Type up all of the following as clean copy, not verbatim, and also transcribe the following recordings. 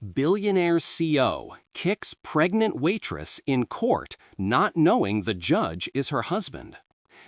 Billionaire CO kicks pregnant waitress in court, not knowing the judge is her husband.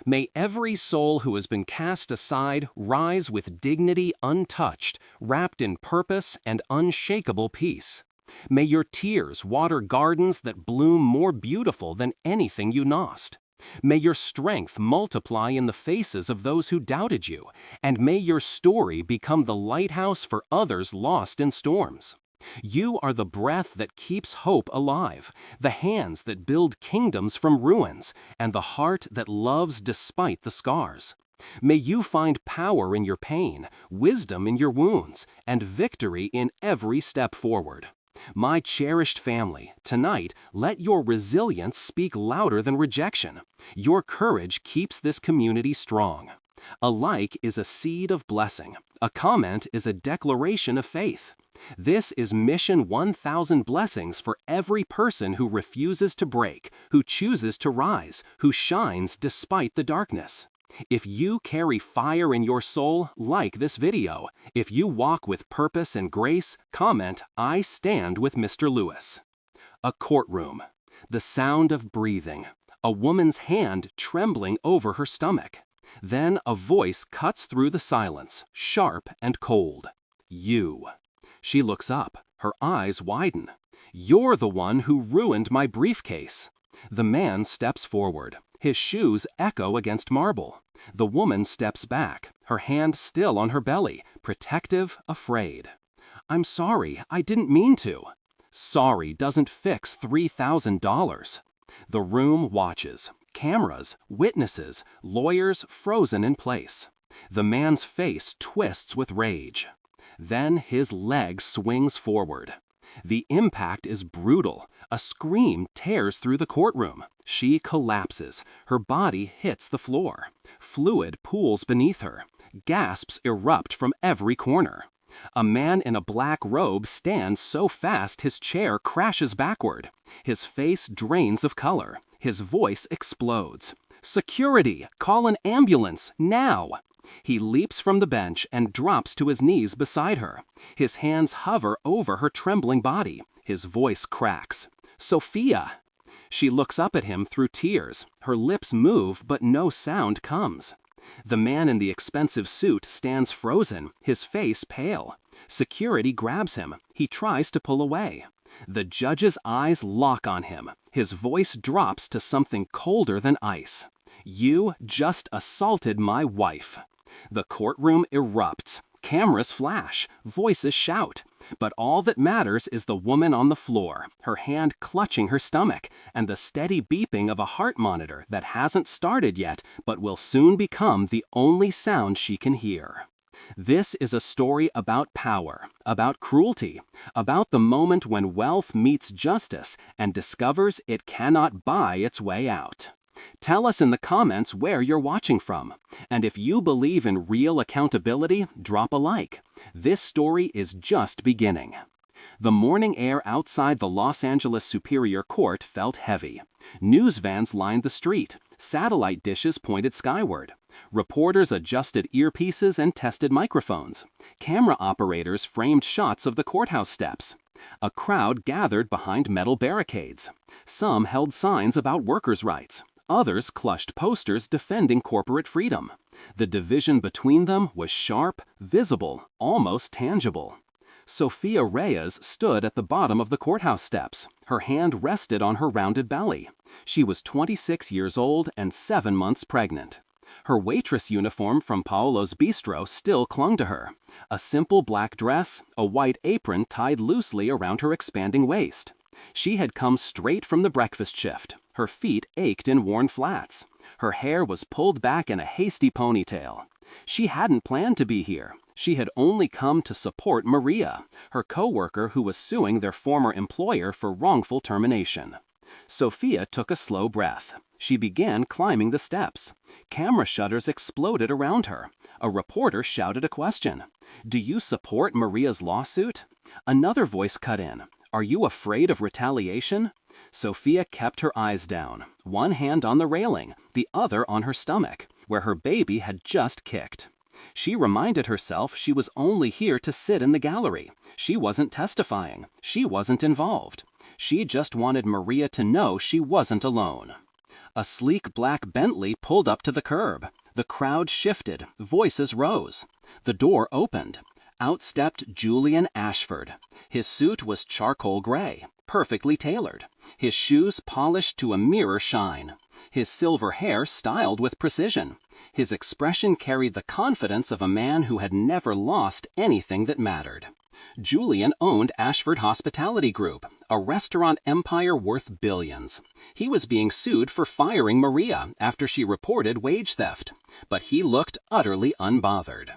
May every soul who has been cast aside rise with dignity untouched, wrapped in purpose and unshakable peace. May your tears water gardens that bloom more beautiful than anything you lost. May your strength multiply in the faces of those who doubted you, and may your story become the lighthouse for others lost in storms. You are the breath that keeps hope alive, the hands that build kingdoms from ruins, and the heart that loves despite the scars. May you find power in your pain, wisdom in your wounds, and victory in every step forward. My cherished family, tonight, let your resilience speak louder than rejection. Your courage keeps this community strong. A like is a seed of blessing. A comment is a declaration of faith. This is Mission 1000 blessings for every person who refuses to break, who chooses to rise, who shines despite the darkness. If you carry fire in your soul, like this video. If you walk with purpose and grace, comment, "I stand with Mr. Lewis." A courtroom. The sound of breathing. A woman's hand trembling over her stomach. Then a voice cuts through the silence, sharp and cold. You. She looks up, her eyes widen. You're the one who ruined my briefcase. The man steps forward. His shoes echo against marble. The woman steps back, her hand still on her belly, protective, afraid. "I'm sorry, I didn't mean to." Sorry doesn't fix $3,000. The room watches. Cameras, witnesses, lawyers frozen in place. The man's face twists with rage. Then his leg swings forward. The impact is brutal. A scream tears through the courtroom. She collapses. Her body hits the floor. Fluid pools beneath her. Gasps erupt from every corner. A man in a black robe stands so fast his chair crashes backward. His face drains of color. His voice explodes. "Security! Call an ambulance, now!" He leaps from the bench and drops to his knees beside her. His hands hover over her trembling body. His voice cracks. "Sophia!" She looks up at him through tears. Her lips move, but no sound comes. The man in the expensive suit stands frozen, his face pale. Security grabs him. He tries to pull away. The judge's eyes lock on him. His voice drops to something colder than ice. "You just assaulted my wife." The courtroom erupts. Cameras flash. Voices shout. But all that matters is the woman on the floor, her hand clutching her stomach, and the steady beeping of a heart monitor that hasn't started yet, but will soon become the only sound she can hear. This is a story about power, about cruelty, about the moment when wealth meets justice and discovers it cannot buy its way out. Tell us in the comments where you're watching from. And if you believe in real accountability, drop a like. This story is just beginning. The morning air outside the Los Angeles Superior Court felt heavy. News vans lined the street. Satellite dishes pointed skyward. Reporters adjusted earpieces and tested microphones. Camera operators framed shots of the courthouse steps. A crowd gathered behind metal barricades. Some held signs about workers' rights. Others clutched posters defending corporate freedom. The division between them was sharp, visible, almost tangible. Sophia Reyes stood at the bottom of the courthouse steps. Her hand rested on her rounded belly. She was 26 years old and 7 months pregnant. Her waitress uniform from Paolo's Bistro still clung to her. A simple black dress, a white apron tied loosely around her expanding waist. She had come straight from the breakfast shift. Her feet ached in worn flats. Her hair was pulled back in a hasty ponytail. She hadn't planned to be here. She had only come to support Maria, her coworker who was suing their former employer for wrongful termination. Sophia took a slow breath. She began climbing the steps. Camera shutters exploded around her. A reporter shouted a question. "Do you support Maria's lawsuit?" Another voice cut in. "Are you afraid of retaliation?" Sophia kept her eyes down, one hand on the railing, the other on her stomach, where her baby had just kicked. She reminded herself she was only here to sit in the gallery. She wasn't testifying. She wasn't involved. She just wanted Maria to know she wasn't alone. A sleek black Bentley pulled up to the curb. The crowd shifted. Voices rose. The door opened. Out stepped Julian Ashford. His suit was charcoal gray, perfectly tailored. His shoes polished to a mirror shine. His silver hair styled with precision. His expression carried the confidence of a man who had never lost anything that mattered. Julian owned Ashford Hospitality Group, a restaurant empire worth billions. He was being sued for firing Maria after she reported wage theft, but he looked utterly unbothered.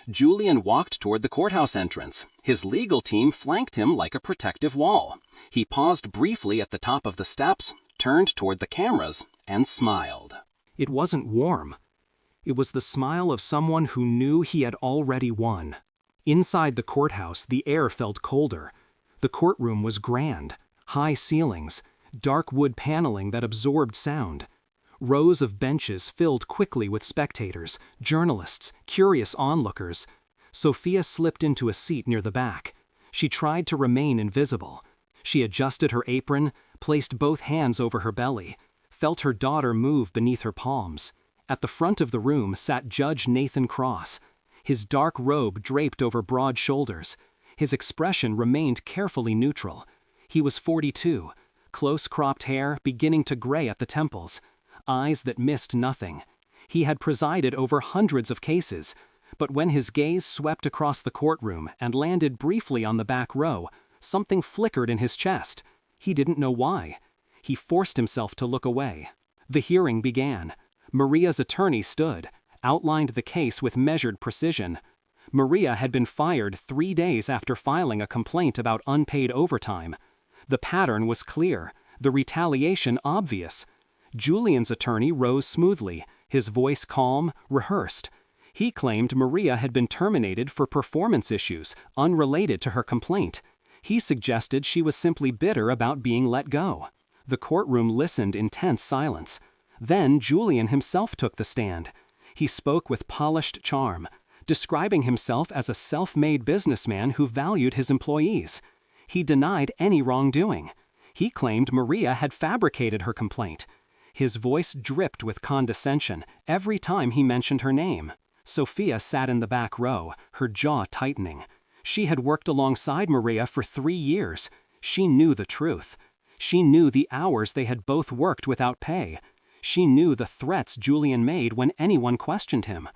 Julian walked toward the courthouse entrance. His legal team flanked him like a protective wall. He paused briefly at the top of the steps, turned toward the cameras, and smiled. It wasn't warm. It was the smile of someone who knew he had already won. Inside the courthouse, the air felt colder. The courtroom was grand, high ceilings, dark wood paneling that absorbed sound. Rows of benches filled quickly with spectators, journalists, curious onlookers. Sophia slipped into a seat near the back. She tried to remain invisible. She adjusted her apron, placed both hands over her belly, felt her daughter move beneath her palms. At the front of the room sat Judge Nathan Cross. His dark robe draped over broad shoulders. His expression remained carefully neutral. He was 42, close-cropped hair beginning to gray at the temples, eyes that missed nothing. He had presided over hundreds of cases, but when his gaze swept across the courtroom and landed briefly on the back row, something flickered in his chest. He didn't know why. He forced himself to look away. The hearing began. Maria's attorney stood, outlined the case with measured precision. Maria had been fired 3 days after filing a complaint about unpaid overtime. The pattern was clear, the retaliation obvious. Julian's attorney rose smoothly, his voice calm, rehearsed. He claimed Maria had been terminated for performance issues, unrelated to her complaint. He suggested she was simply bitter about being let go. The courtroom listened in tense silence. Then Julian himself took the stand. He spoke with polished charm, describing himself as a self-made businessman who valued his employees. He denied any wrongdoing. He claimed Maria had fabricated her complaint. His voice dripped with condescension every time he mentioned her name. Sophia sat in the back row, her jaw tightening. She had worked alongside Maria for 3 years. She knew the truth. She knew the hours they had both worked without pay. She knew the threats Julian made when anyone questioned him.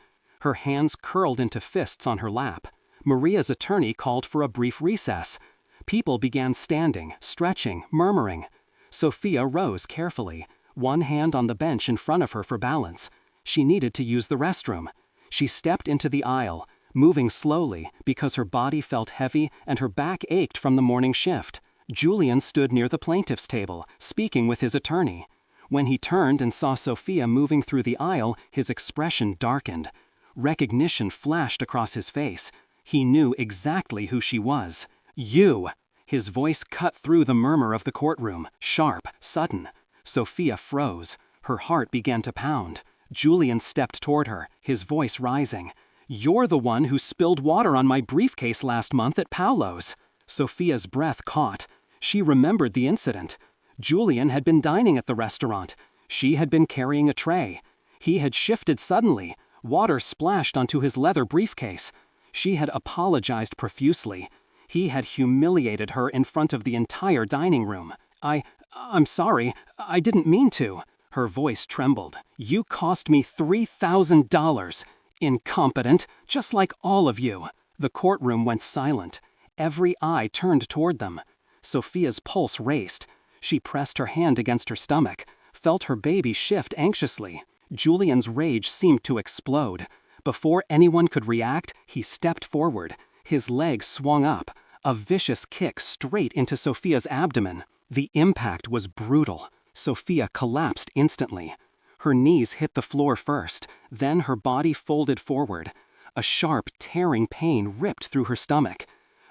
Her hands curled into fists on her lap. Maria's attorney called for a brief recess. People began standing, stretching, murmuring. Sophia rose carefully, one hand on the bench in front of her for balance. She needed to use the restroom. She stepped into the aisle, moving slowly because her body felt heavy and her back ached from the morning shift. Julian stood near the plaintiff's table, speaking with his attorney. When he turned and saw Sophia moving through the aisle, his expression darkened. Recognition flashed across his face. He knew exactly who she was. "You!" His voice cut through the murmur of the courtroom, sharp, sudden. Sophia froze. Her heart began to pound. Julian stepped toward her, his voice rising. "You're the one who spilled water on my briefcase last month at Paolo's." Sophia's breath caught. She remembered the incident. Julian had been dining at the restaurant. She had been carrying a tray. He had shifted suddenly. Water splashed onto his leather briefcase. She had apologized profusely. He had humiliated her in front of the entire dining room. I'm sorry. I didn't mean to." Her voice trembled. "You cost me $3,000. Incompetent, just like all of you." The courtroom went silent. Every eye turned toward them. Sophia's pulse raced. She pressed her hand against her stomach, felt her baby shift anxiously. Julian's rage seemed to explode. Before anyone could react, he stepped forward. His leg swung up, a vicious kick straight into Sophia's abdomen. The impact was brutal. Sophia collapsed instantly. Her knees hit the floor first, then her body folded forward. A sharp, tearing pain ripped through her stomach.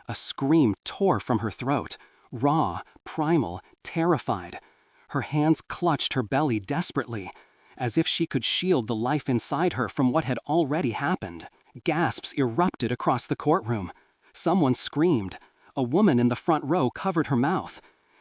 A scream tore from her throat, raw, primal, terrified. Her hands clutched her belly desperately, as if she could shield the life inside her from what had already happened. Gasps erupted across the courtroom. Someone screamed. A woman in the front row covered her mouth.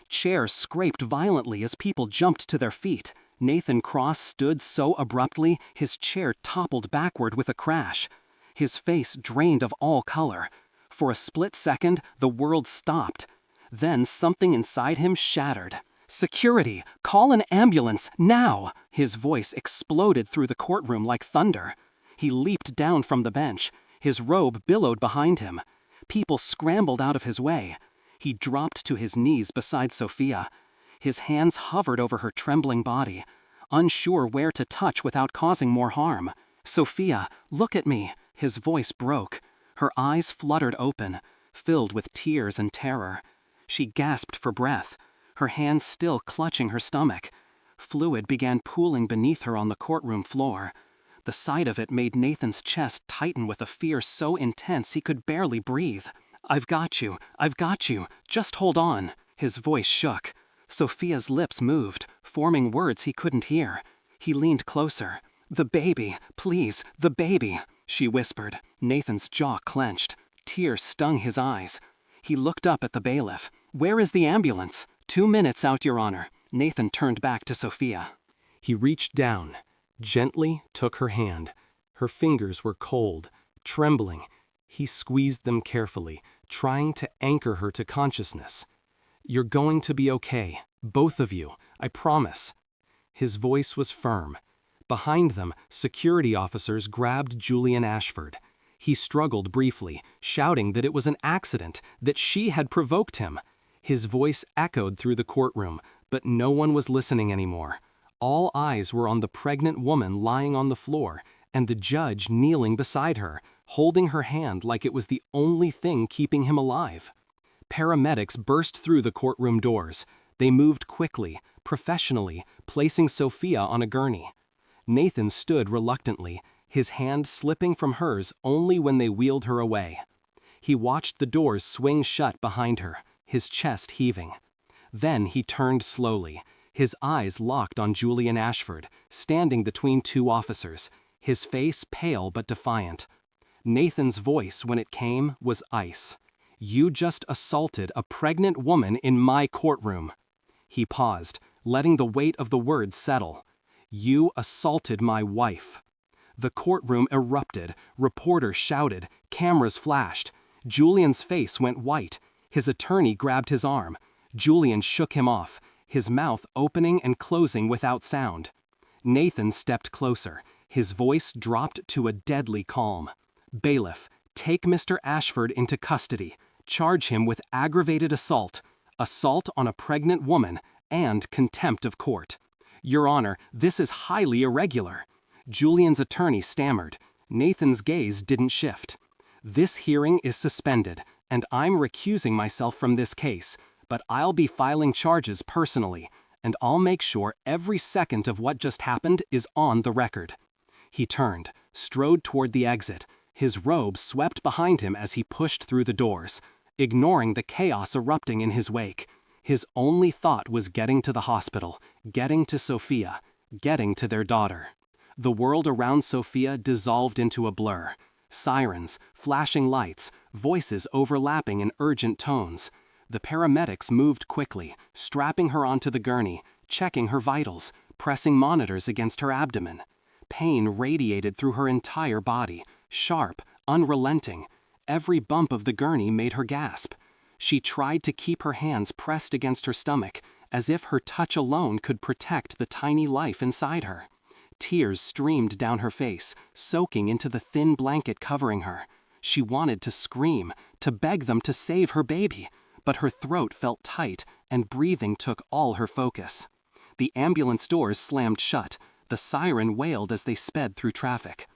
Chairs scraped violently as people jumped to their feet. Nathan Cross stood so abruptly, his chair toppled backward with a crash. His face drained of all color. For a split second, the world stopped. Then something inside him shattered. "Security! Call an ambulance, now!" His voice exploded through the courtroom like thunder. He leaped down from the bench. His robe billowed behind him. People scrambled out of his way. He dropped to his knees beside Sophia. His hands hovered over her trembling body, unsure where to touch without causing more harm. "Sophia, look at me!" His voice broke. Her eyes fluttered open, filled with tears and terror. She gasped for breath, her hands still clutching her stomach. Fluid began pooling beneath her on the courtroom floor. The sight of it made Nathan's chest tighten with a fear so intense he could barely breathe. I've got you, just hold on." His voice shook. Sophia's lips moved, forming words he couldn't hear. He leaned closer. "The baby, please, the baby," she whispered. Nathan's jaw clenched. Tears stung his eyes. He looked up at the bailiff. "Where is the ambulance?" "2 minutes out, Your Honor." Nathan turned back to Sophia. He reached down, gently took her hand. Her fingers were cold, trembling. He squeezed them carefully, trying to anchor her to consciousness. "You're going to be okay, both of you, I promise." His voice was firm. Behind them, security officers grabbed Julian Ashford. He struggled briefly, shouting that it was an accident, that she had provoked him. His voice echoed through the courtroom, but no one was listening anymore. All eyes were on the pregnant woman lying on the floor, and the judge kneeling beside her, holding her hand like it was the only thing keeping him alive. Paramedics burst through the courtroom doors. They moved quickly, professionally, placing Sophia on a gurney. Nathan stood reluctantly, his hand slipping from hers only when they wheeled her away. He watched the doors swing shut behind her, his chest heaving. Then he turned slowly, his eyes locked on Julian Ashford, standing between 2 officers, his face pale but defiant. Nathan's voice, when it came, was ice. "You just assaulted a pregnant woman in my courtroom." He paused, letting the weight of the words settle. "You assaulted my wife." The courtroom erupted, reporters shouted, cameras flashed. Julian's face went white. His attorney grabbed his arm. Julian shook him off, his mouth opening and closing without sound. Nathan stepped closer, his voice dropped to a deadly calm. "Bailiff, take Mr. Ashford into custody. Charge him with aggravated assault, assault on a pregnant woman, and contempt of court." "Your Honor, this is highly irregular." Julian's attorney stammered. Nathan's gaze didn't shift. "This hearing is suspended, and I'm recusing myself from this case, but I'll be filing charges personally, and I'll make sure every second of what just happened is on the record." He turned, strode toward the exit. His robe swept behind him as he pushed through the doors, ignoring the chaos erupting in his wake. His only thought was getting to the hospital, getting to Sophia, getting to their daughter. The world around Sophia dissolved into a blur. Sirens, flashing lights, voices overlapping in urgent tones. The paramedics moved quickly, strapping her onto the gurney, checking her vitals, pressing monitors against her abdomen. Pain radiated through her entire body, sharp, unrelenting. Every bump of the gurney made her gasp. She tried to keep her hands pressed against her stomach, as if her touch alone could protect the tiny life inside her. Tears streamed down her face, soaking into the thin blanket covering her. She wanted to scream, to beg them to save her baby, but her throat felt tight and breathing took all her focus. The ambulance doors slammed shut. The siren wailed as they sped through traffic.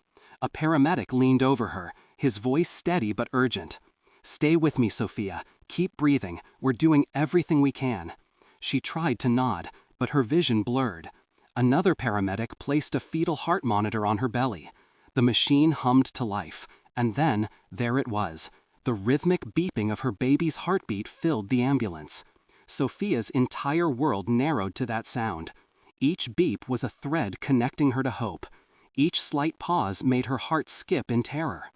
A paramedic leaned over her, his voice steady but urgent. "Stay with me, Sophia. Keep breathing. We're doing everything we can." She tried to nod, but her vision blurred. Another paramedic placed a fetal heart monitor on her belly. The machine hummed to life, and then, there it was. The rhythmic beeping of her baby's heartbeat filled the ambulance. Sophia's entire world narrowed to that sound. Each beep was a thread connecting her to hope. Each slight pause made her heart skip in terror.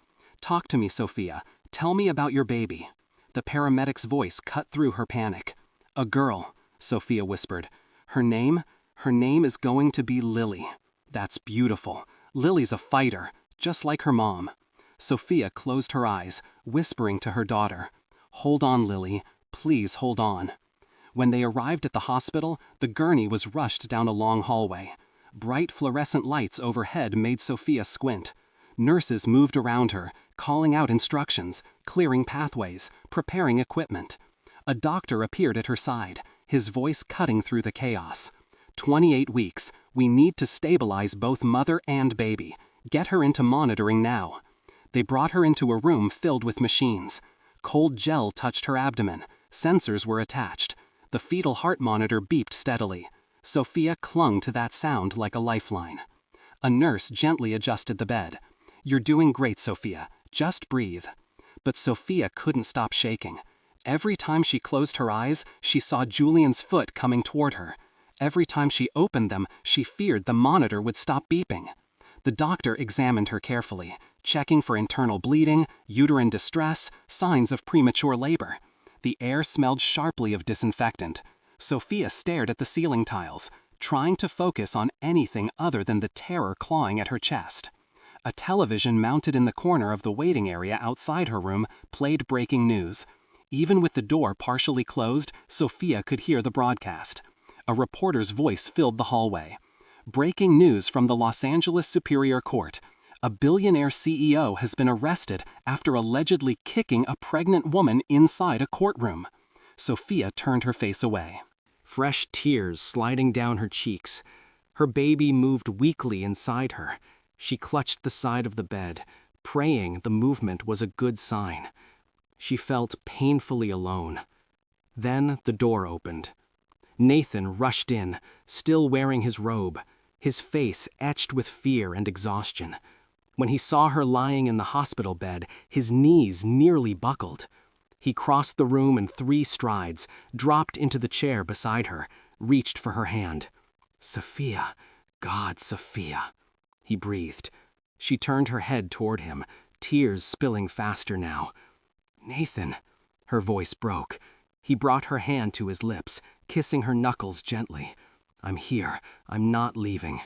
Talk to me, Sophia. Tell me about your baby." The paramedic's voice cut through her panic. "A girl," Sophia whispered. "Her name? Her name is going to be Lily." "That's beautiful. Lily's a fighter, just like her mom." Sophia closed her eyes, whispering to her daughter, "Hold on, Lily. Please hold on." When they arrived at the hospital, the gurney was rushed down a long hallway. Bright fluorescent lights overhead made Sophia squint. Nurses moved around her, calling out instructions, clearing pathways, preparing equipment. A doctor appeared at her side, his voice cutting through the chaos. 28 weeks. We need to stabilize both mother and baby. Get her into monitoring now." They brought her into a room filled with machines. Cold gel touched her abdomen. Sensors were attached. The fetal heart monitor beeped steadily. Sophia clung to that sound like a lifeline. A nurse gently adjusted the bed. "You're doing great, Sophia. Just breathe." But Sophia couldn't stop shaking. Every time she closed her eyes, she saw Julian's foot coming toward her. Every time she opened them, she feared the monitor would stop beeping. The doctor examined her carefully, checking for internal bleeding, uterine distress, signs of premature labor. The air smelled sharply of disinfectant. Sophia stared at the ceiling tiles, trying to focus on anything other than the terror clawing at her chest. A television mounted in the corner of the waiting area outside her room played breaking news. Even with the door partially closed, Sophia could hear the broadcast. A reporter's voice filled the hallway. "Breaking news from the Los Angeles Superior Court. A billionaire CEO has been arrested after allegedly kicking a pregnant woman inside a courtroom." Sophia turned her face away. Fresh tears sliding down her cheeks. Her baby moved weakly inside her. She clutched the side of the bed, praying the movement was a good sign. She felt painfully alone. Then the door opened. Nathan rushed in, still wearing his robe, his face etched with fear and exhaustion. When he saw her lying in the hospital bed, his knees nearly buckled. He crossed the room in 3 strides, dropped into the chair beside her, reached for her hand. "Sophia, God, Sophia," he breathed. She turned her head toward him, tears spilling faster now. "Nathan," her voice broke. He brought her hand to his lips, kissing her knuckles gently. "I'm here. I'm not leaving.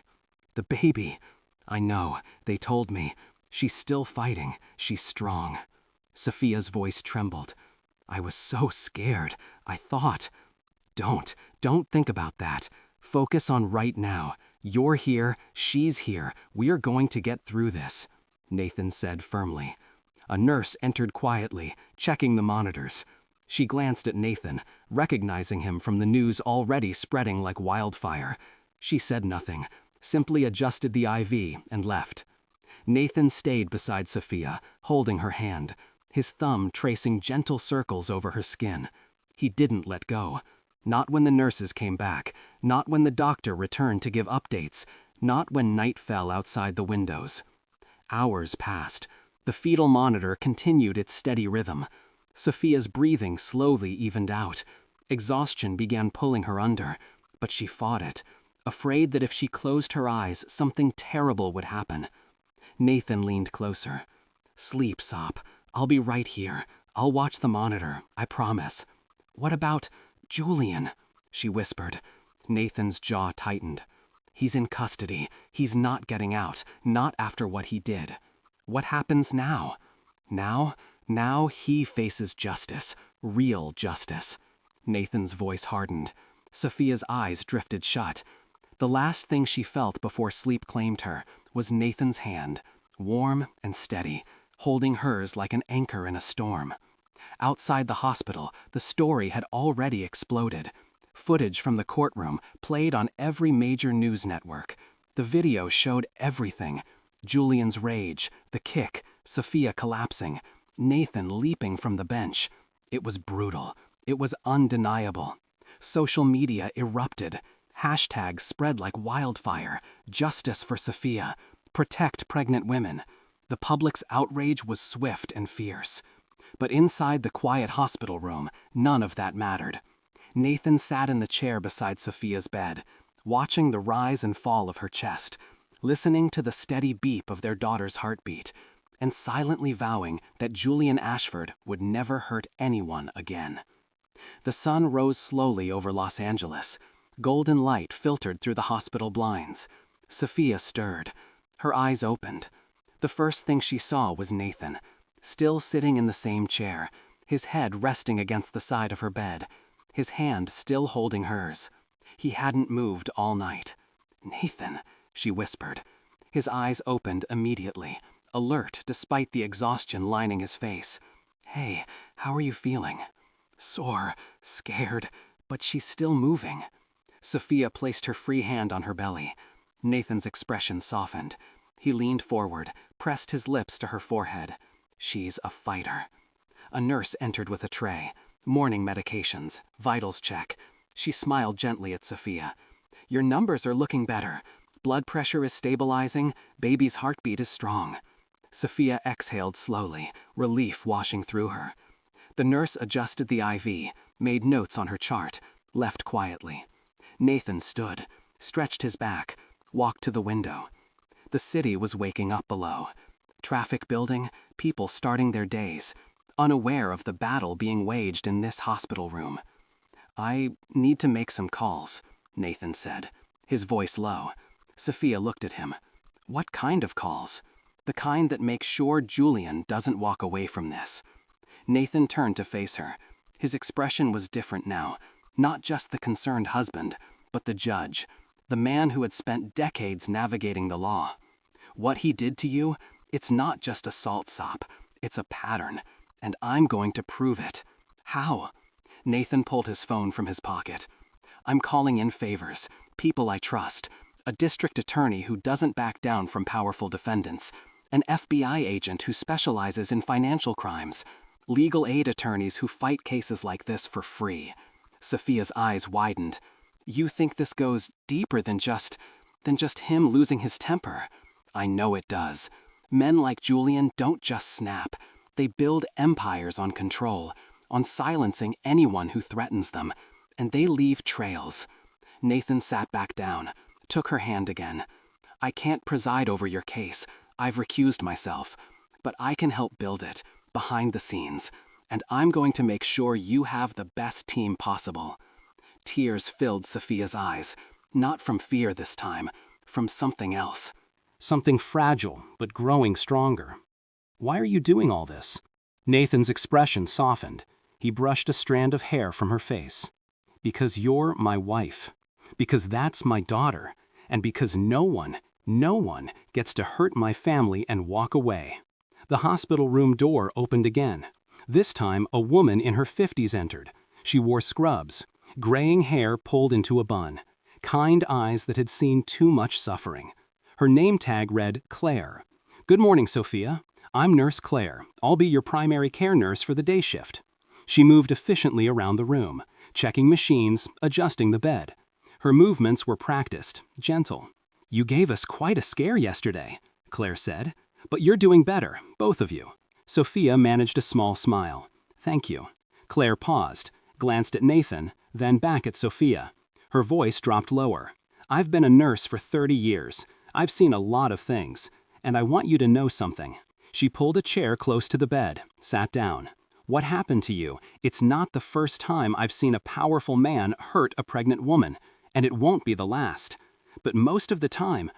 The baby. I know. They told me. She's still fighting. She's strong." Sophia's voice trembled. "I was so scared. I thought—" Don't think about that. Focus on right now. You're here. She's here. We're going to get through this," Nathan said firmly. A nurse entered quietly, checking the monitors. She glanced at Nathan, recognizing him from the news already spreading like wildfire. She said nothing, simply adjusted the IV and left. Nathan stayed beside Sophia, holding her hand, his thumb tracing gentle circles over her skin. He didn't let go. Not when the nurses came back, not when the doctor returned to give updates, not when night fell outside the windows. Hours passed. The fetal monitor continued its steady rhythm. Sophia's breathing slowly evened out. Exhaustion began pulling her under, but she fought it, afraid that if she closed her eyes, something terrible would happen. Nathan leaned closer. "Sleep, Sop. I'll be right here. I'll watch the monitor, I promise." "What about Julian?" she whispered. Nathan's jaw tightened. "He's in custody. He's not getting out, not after what he did." "What happens now?" Now he faces justice, real justice." Nathan's voice hardened. Sophia's eyes drifted shut. The last thing she felt before sleep claimed her was Nathan's hand, warm and steady, holding hers like an anchor in a storm. Outside the hospital, the story had already exploded. Footage from the courtroom played on every major news network. The video showed everything: Julian's rage, the kick, Sophia collapsing, Nathan leaping from the bench. It was brutal. It was undeniable. Social media erupted. Hashtags spread like wildfire. Justice for Sophia. Protect pregnant women. The public's outrage was swift and fierce. But inside the quiet hospital room, none of that mattered. Nathan sat in the chair beside Sophia's bed, watching the rise and fall of her chest, listening to the steady beep of their daughter's heartbeat. and silently vowing that Julian Ashford would never hurt anyone again. The sun rose slowly over Los Angeles. Golden light filtered through the hospital blinds. Sophia stirred. Her eyes opened. The first thing she saw was Nathan, still sitting in the same chair, his head resting against the side of her bed, his hand still holding hers. He hadn't moved all night. "Nathan," she whispered. His eyes opened immediately, alert despite the exhaustion lining his face. "Hey, how are you feeling?" "Sore, scared, but she's still moving." Sophia placed her free hand on her belly. Nathan's expression softened. He leaned forward, pressed his lips to her forehead. "She's a fighter." A nurse entered with a tray. Morning medications, vitals check. She smiled gently at Sophia. "Your numbers are looking better. Blood pressure is stabilizing. Baby's heartbeat is strong." Sophia exhaled slowly, relief washing through her. The nurse adjusted the IV, made notes on her chart, left quietly. Nathan stood, stretched his back, walked to the window. The city was waking up below. Traffic building, people starting their days, unaware of the battle being waged in this hospital room. "I need to make some calls," Nathan said, his voice low. Sophia looked at him. "What kind of calls?" "The kind that make sure Julian doesn't walk away from this." Nathan turned to face her. His expression was different now, not just the concerned husband, but the judge, the man who had spent decades navigating the law. "What he did to you, it's not just a salt sop, it's a pattern, and I'm going to prove it." "How?" Nathan pulled his phone from his pocket. "I'm calling in favors, people I trust, a district attorney who doesn't back down from powerful defendants, an FBI agent who specializes in financial crimes, legal aid attorneys who fight cases like this for free." Sophia's eyes widened. "You think this goes deeper than just him losing his temper?" "I know it does. Men like Julian don't just snap. They build empires on control, on silencing anyone who threatens them, and they leave trails." Nathan sat back down, took her hand again. "I can't preside over your case. I've recused myself. But I can help build it, behind the scenes, and I'm going to make sure you have the best team possible." Tears filled Sophia's eyes, not from fear this time, from something else. Something fragile, but growing stronger. "Why are you doing all this?" Nathan's expression softened. He brushed a strand of hair from her face. "Because you're my wife. Because that's my daughter. And because no one gets to hurt my family and walk away." The hospital room door opened again. This time, a woman in her 50s entered. She wore scrubs, graying hair pulled into a bun, kind eyes that had seen too much suffering. Her name tag read Claire. "Good morning, Sophia. I'm Nurse Claire. I'll be your primary care nurse for the day shift." She moved efficiently around the room, checking machines, adjusting the bed. Her movements were practiced, gentle. "You gave us quite a scare yesterday," Claire said. "But you're doing better, both of you." Sophia managed a small smile. "Thank you." Claire paused, glanced at Nathan, then back at Sophia. Her voice dropped lower. "I've been a nurse for 30 years. I've seen a lot of things. And I want you to know something." She pulled a chair close to the bed, sat down. "What happened to you? It's not the first time I've seen a powerful man hurt a pregnant woman, and it won't be the last. But most of the time,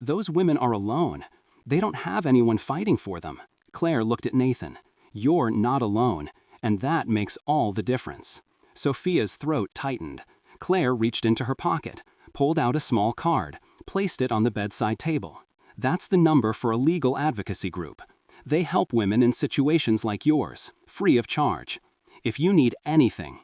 those women are alone. They don't have anyone fighting for them." Claire looked at Nathan. "You're not alone, and that makes all the difference." Sophia's throat tightened. Claire reached into her pocket, pulled out a small card, placed it on the bedside table. "That's the number for a legal advocacy group. They help women in situations like yours, free of charge. If you need anything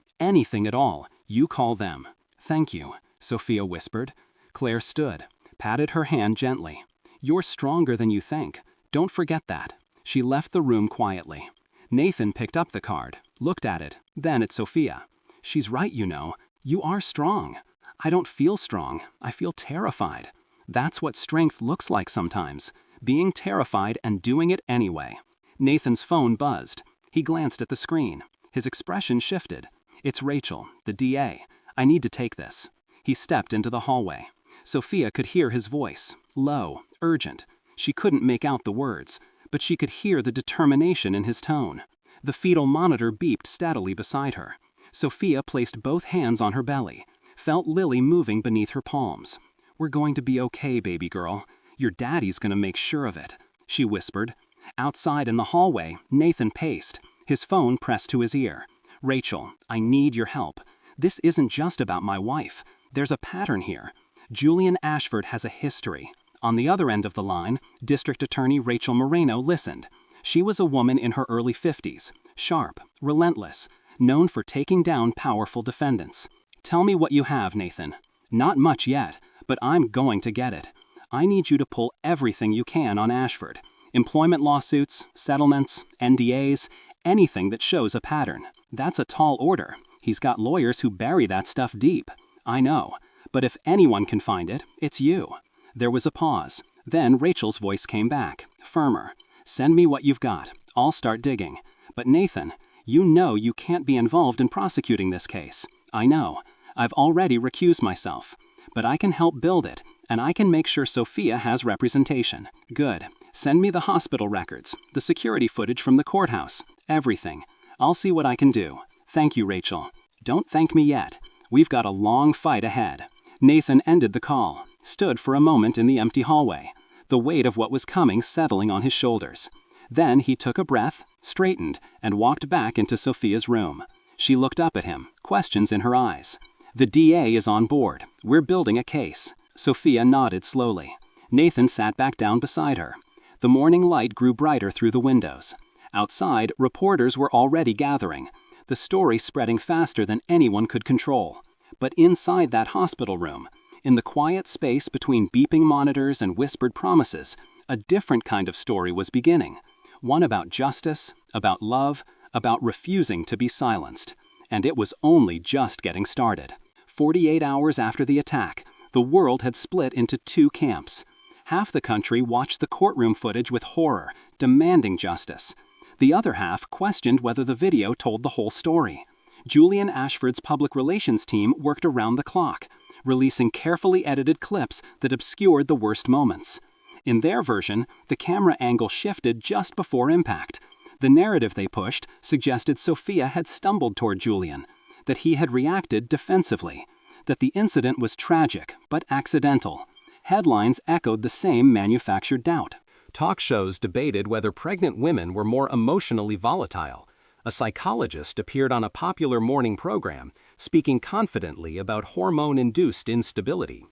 at all, you call them." "Thank you," Sophia whispered. Claire stood, patted her hand gently. "You're stronger than you think. Don't forget that." She left the room quietly. Nathan picked up the card, looked at it, then at Sophia. "She's right, you know. You are strong." "I don't feel strong. I feel terrified." "That's what strength looks like sometimes. Being terrified and doing it anyway." Nathan's phone buzzed. He glanced at the screen. His expression shifted. "It's Rachel, the DA. I need to take this." He stepped into the hallway. Sophia could hear his voice, low, urgent. She couldn't make out the words, but she could hear the determination in his tone. The fetal monitor beeped steadily beside her. Sophia placed both hands on her belly, felt Lily moving beneath her palms. "We're going to be okay, baby girl. Your daddy's gonna make sure of it," she whispered. Outside in the hallway, Nathan paced, his phone pressed to his ear. "Rachel, I need your help. This isn't just about my wife. There's a pattern here. Julian Ashford has a history." On the other end of the line, District Attorney Rachel Moreno listened. She was a woman in her early 50s, sharp, relentless, known for taking down powerful defendants. "Tell me what you have, Nathan." "Not much yet, but I'm going to get it. I need you to pull everything you can on Ashford. Employment lawsuits, settlements, NDAs, anything that shows a pattern. That's a tall order. He's got lawyers who bury that stuff deep." "I know, but if anyone can find it, it's you." There was a pause. Then Rachel's voice came back, firmer. "Send me what you've got. I'll start digging. But Nathan, you know you can't be involved in prosecuting this case." "I know. I've already recused myself. But I can help build it, and I can make sure Sophia has representation." "Good. Send me the hospital records, the security footage from the courthouse, everything. I'll see what I can do." "Thank you, Rachel." "Don't thank me yet. We've got a long fight ahead." Nathan ended the call, stood for a moment in the empty hallway, the weight of what was coming settling on his shoulders. Then he took a breath, straightened, and walked back into Sophia's room. She looked up at him, questions in her eyes. "The DA is on board. We're building a case." Sophia nodded slowly. Nathan sat back down beside her. The morning light grew brighter through the windows. Outside, reporters were already gathering, the story spreading faster than anyone could control. But inside that hospital room, in the quiet space between beeping monitors and whispered promises, a different kind of story was beginning. One about justice, about love, about refusing to be silenced. And it was only just getting started. 48 hours after the attack, the world had split into two camps. Half the country watched the courtroom footage with horror, demanding justice. The other half questioned whether the video told the whole story. Julian Ashford's public relations team worked around the clock, releasing carefully edited clips that obscured the worst moments. In their version, the camera angle shifted just before impact. The narrative they pushed suggested Sophia had stumbled toward Julian, that he had reacted defensively, that the incident was tragic but accidental. Headlines echoed the same manufactured doubt. Talk shows debated whether pregnant women were more emotionally volatile. A psychologist appeared on a popular morning program, speaking confidently about hormone-induced instability.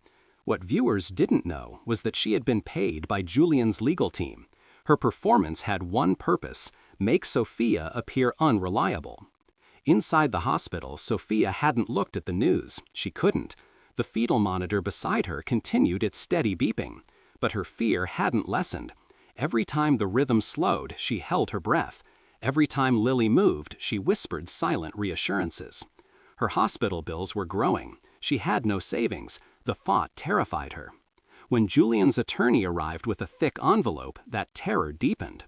What viewers didn't know was that she had been paid by Julian's legal team. Her performance had one purpose: make Sophia appear unreliable. Inside the hospital, Sophia hadn't looked at the news. She couldn't. The fetal monitor beside her continued its steady beeping, but her fear hadn't lessened. Every time the rhythm slowed, she held her breath. Every time Lily moved, she whispered silent reassurances. Her hospital bills were growing. She had no savings. The thought terrified her. When Julian's attorney arrived with a thick envelope, that terror deepened.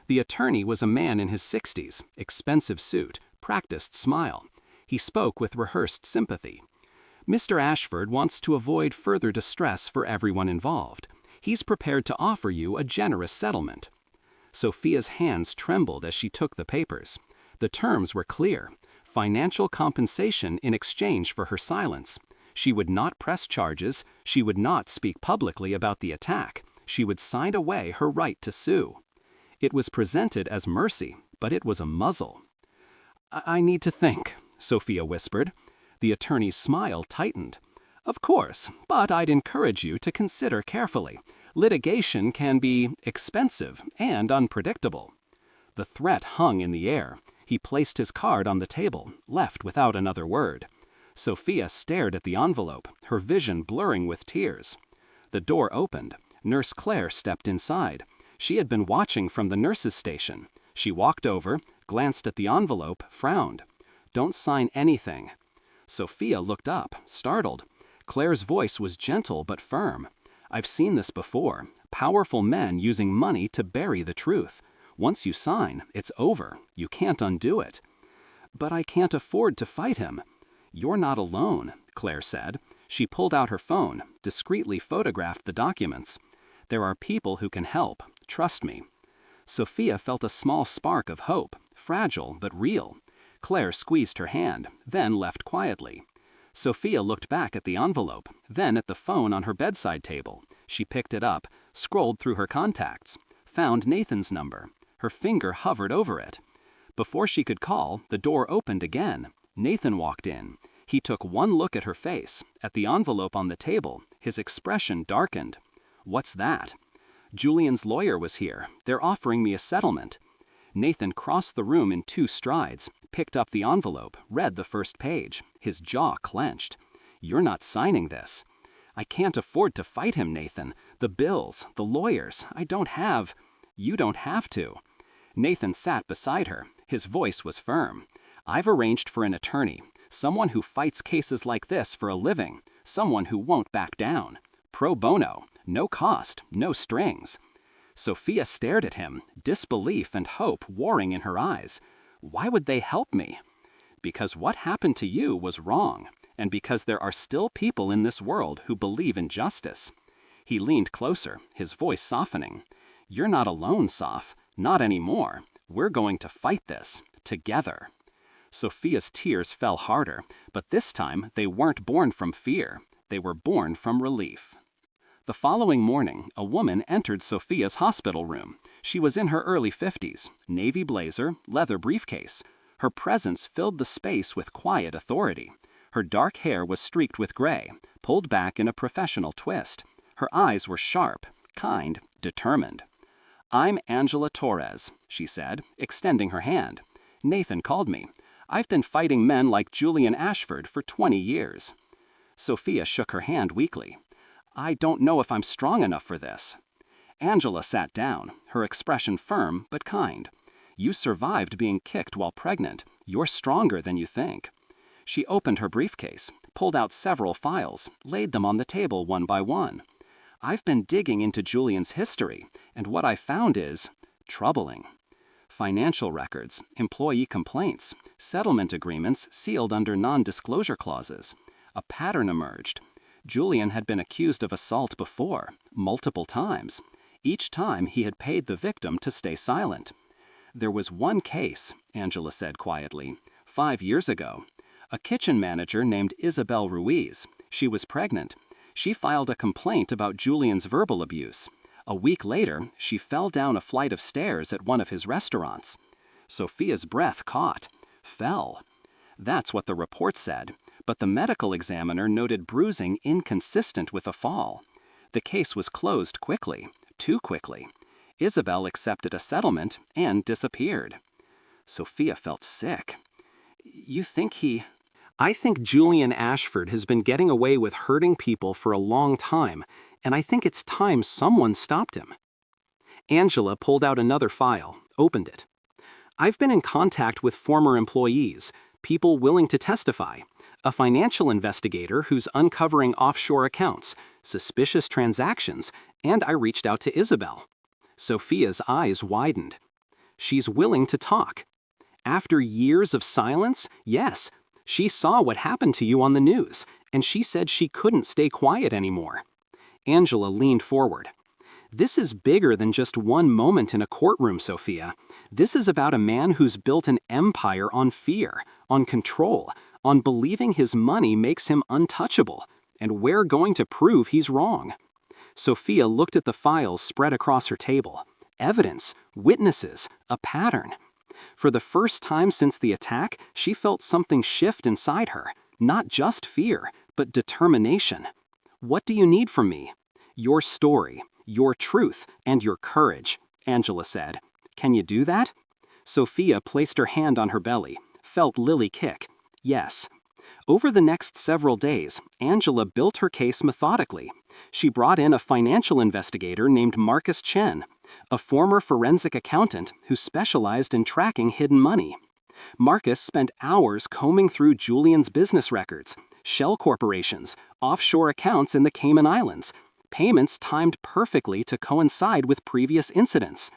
The attorney was a man in his 60s, expensive suit, practiced smile. He spoke with rehearsed sympathy. "Mr. Ashford wants to avoid further distress for everyone involved. He's prepared to offer you a generous settlement." Sophia's hands trembled as she took the papers. The terms were clear: financial compensation in exchange for her silence. She would not press charges. She would not speak publicly about the attack. She would sign away her right to sue. It was presented as mercy, but it was a muzzle. I need to think," Sophia whispered. The attorney's smile tightened. "Of course, but I'd encourage you to consider carefully. Litigation can be expensive and unpredictable." The threat hung in the air. He placed his card on the table, left without another word. Sophia stared at the envelope, her vision blurring with tears. The door opened. Nurse Claire stepped inside. She had been watching from the nurse's station. She walked over, glanced at the envelope, frowned. "Don't sign anything." Sophia looked up, startled. Claire's voice was gentle but firm. "I've seen this before. Powerful men using money to bury the truth. Once you sign, it's over. You can't undo it." "But I can't afford to fight him." "You're not alone," Claire said. She pulled out her phone, discreetly photographed the documents. There are people who can help, trust me. Sophia felt a small spark of hope, fragile but real. Claire squeezed her hand, then left quietly. Sophia looked back at the envelope, then at the phone on her bedside table. She picked it up, scrolled through her contacts, found Nathan's number. Her finger hovered over it. Before she could call, the door opened again. Nathan walked in. He took one look at her face, at the envelope on the table. His expression darkened. "What's that?" "Julian's lawyer was here. They're offering me a settlement." Nathan crossed the room in 2 strides, picked up the envelope, read the first page. His jaw clenched. "You're not signing this." "I can't afford to fight him, Nathan. The bills, the lawyers, I don't have." "You don't have to." Nathan sat beside her. His voice was firm. "I've arranged for an attorney, someone who fights cases like this for a living, someone who won't back down. Pro bono, no cost, no strings." Sophia stared at him, disbelief and hope warring in her eyes. "Why would they help me?" "Because what happened to you was wrong, and because there are still people in this world who believe in justice." He leaned closer, his voice softening. "You're not alone, Soph. Not anymore. We're going to fight this, together." Sophia's tears fell harder, but this time they weren't born from fear. They were born from relief. The following morning, a woman entered Sophia's hospital room. She was in her early 50s, navy blazer, leather briefcase. Her presence filled the space with quiet authority. Her dark hair was streaked with gray, pulled back in a professional twist. Her eyes were sharp, kind, determined. "I'm Angela Torres," she said, extending her hand. "Nathan called me. I've been fighting men like Julian Ashford for 20 years. Sophia shook her hand weakly. "I don't know if I'm strong enough for this." Angela sat down, her expression firm but kind. "You survived being kicked while pregnant. You're stronger than you think." She opened her briefcase, pulled out several files, laid them on the table one by one. "I've been digging into Julian's history, and what I found is troubling. Financial records, employee complaints, settlement agreements sealed under non-disclosure clauses. A pattern emerged. Julian had been accused of assault before, multiple times. Each time he had paid the victim to stay silent. There was one case," Angela said quietly, 5 years ago. A kitchen manager named Isabel Ruiz. She was pregnant. She filed a complaint about Julian's verbal abuse. A week later, she fell down a flight of stairs at one of his restaurants. Sophia's breath caught. Fell. That's what the report said, but the medical examiner noted bruising inconsistent with a fall. The case was closed quickly, too quickly. Isabel accepted a settlement and disappeared. Sophia felt sick. "You think he—" "I think Julian Ashford has been getting away with hurting people for a long time, and I think it's time someone stopped him." Angela pulled out another file, opened it. "I've been in contact with former employees, people willing to testify, a financial investigator who's uncovering offshore accounts, suspicious transactions, and I reached out to Isabel." Sophia's eyes widened. "She's willing to talk. After years of silence, yes. She saw what happened to you on the news, and she said she couldn't stay quiet anymore." Angela leaned forward. "This is bigger than just one moment in a courtroom, Sophia. This is about a man who's built an empire on fear, on control, on believing his money makes him untouchable, and we're going to prove he's wrong." Sophia looked at the files spread across her table. Evidence, witnesses, a pattern. For the first time since the attack, she felt something shift inside her, not just fear, but determination. "What do you need from me?" "Your story, your truth, and your courage," Angela said. "Can you do that?" Sophia placed her hand on her belly, felt Lily kick. "Yes." Over the next several days, Angela built her case methodically. She brought in a financial investigator named Marcus Chen, a former forensic accountant who specialized in tracking hidden money. Marcus spent hours combing through Julian's business records, shell corporations, offshore accounts in the Cayman Islands, payments timed perfectly to coincide with previous incidents.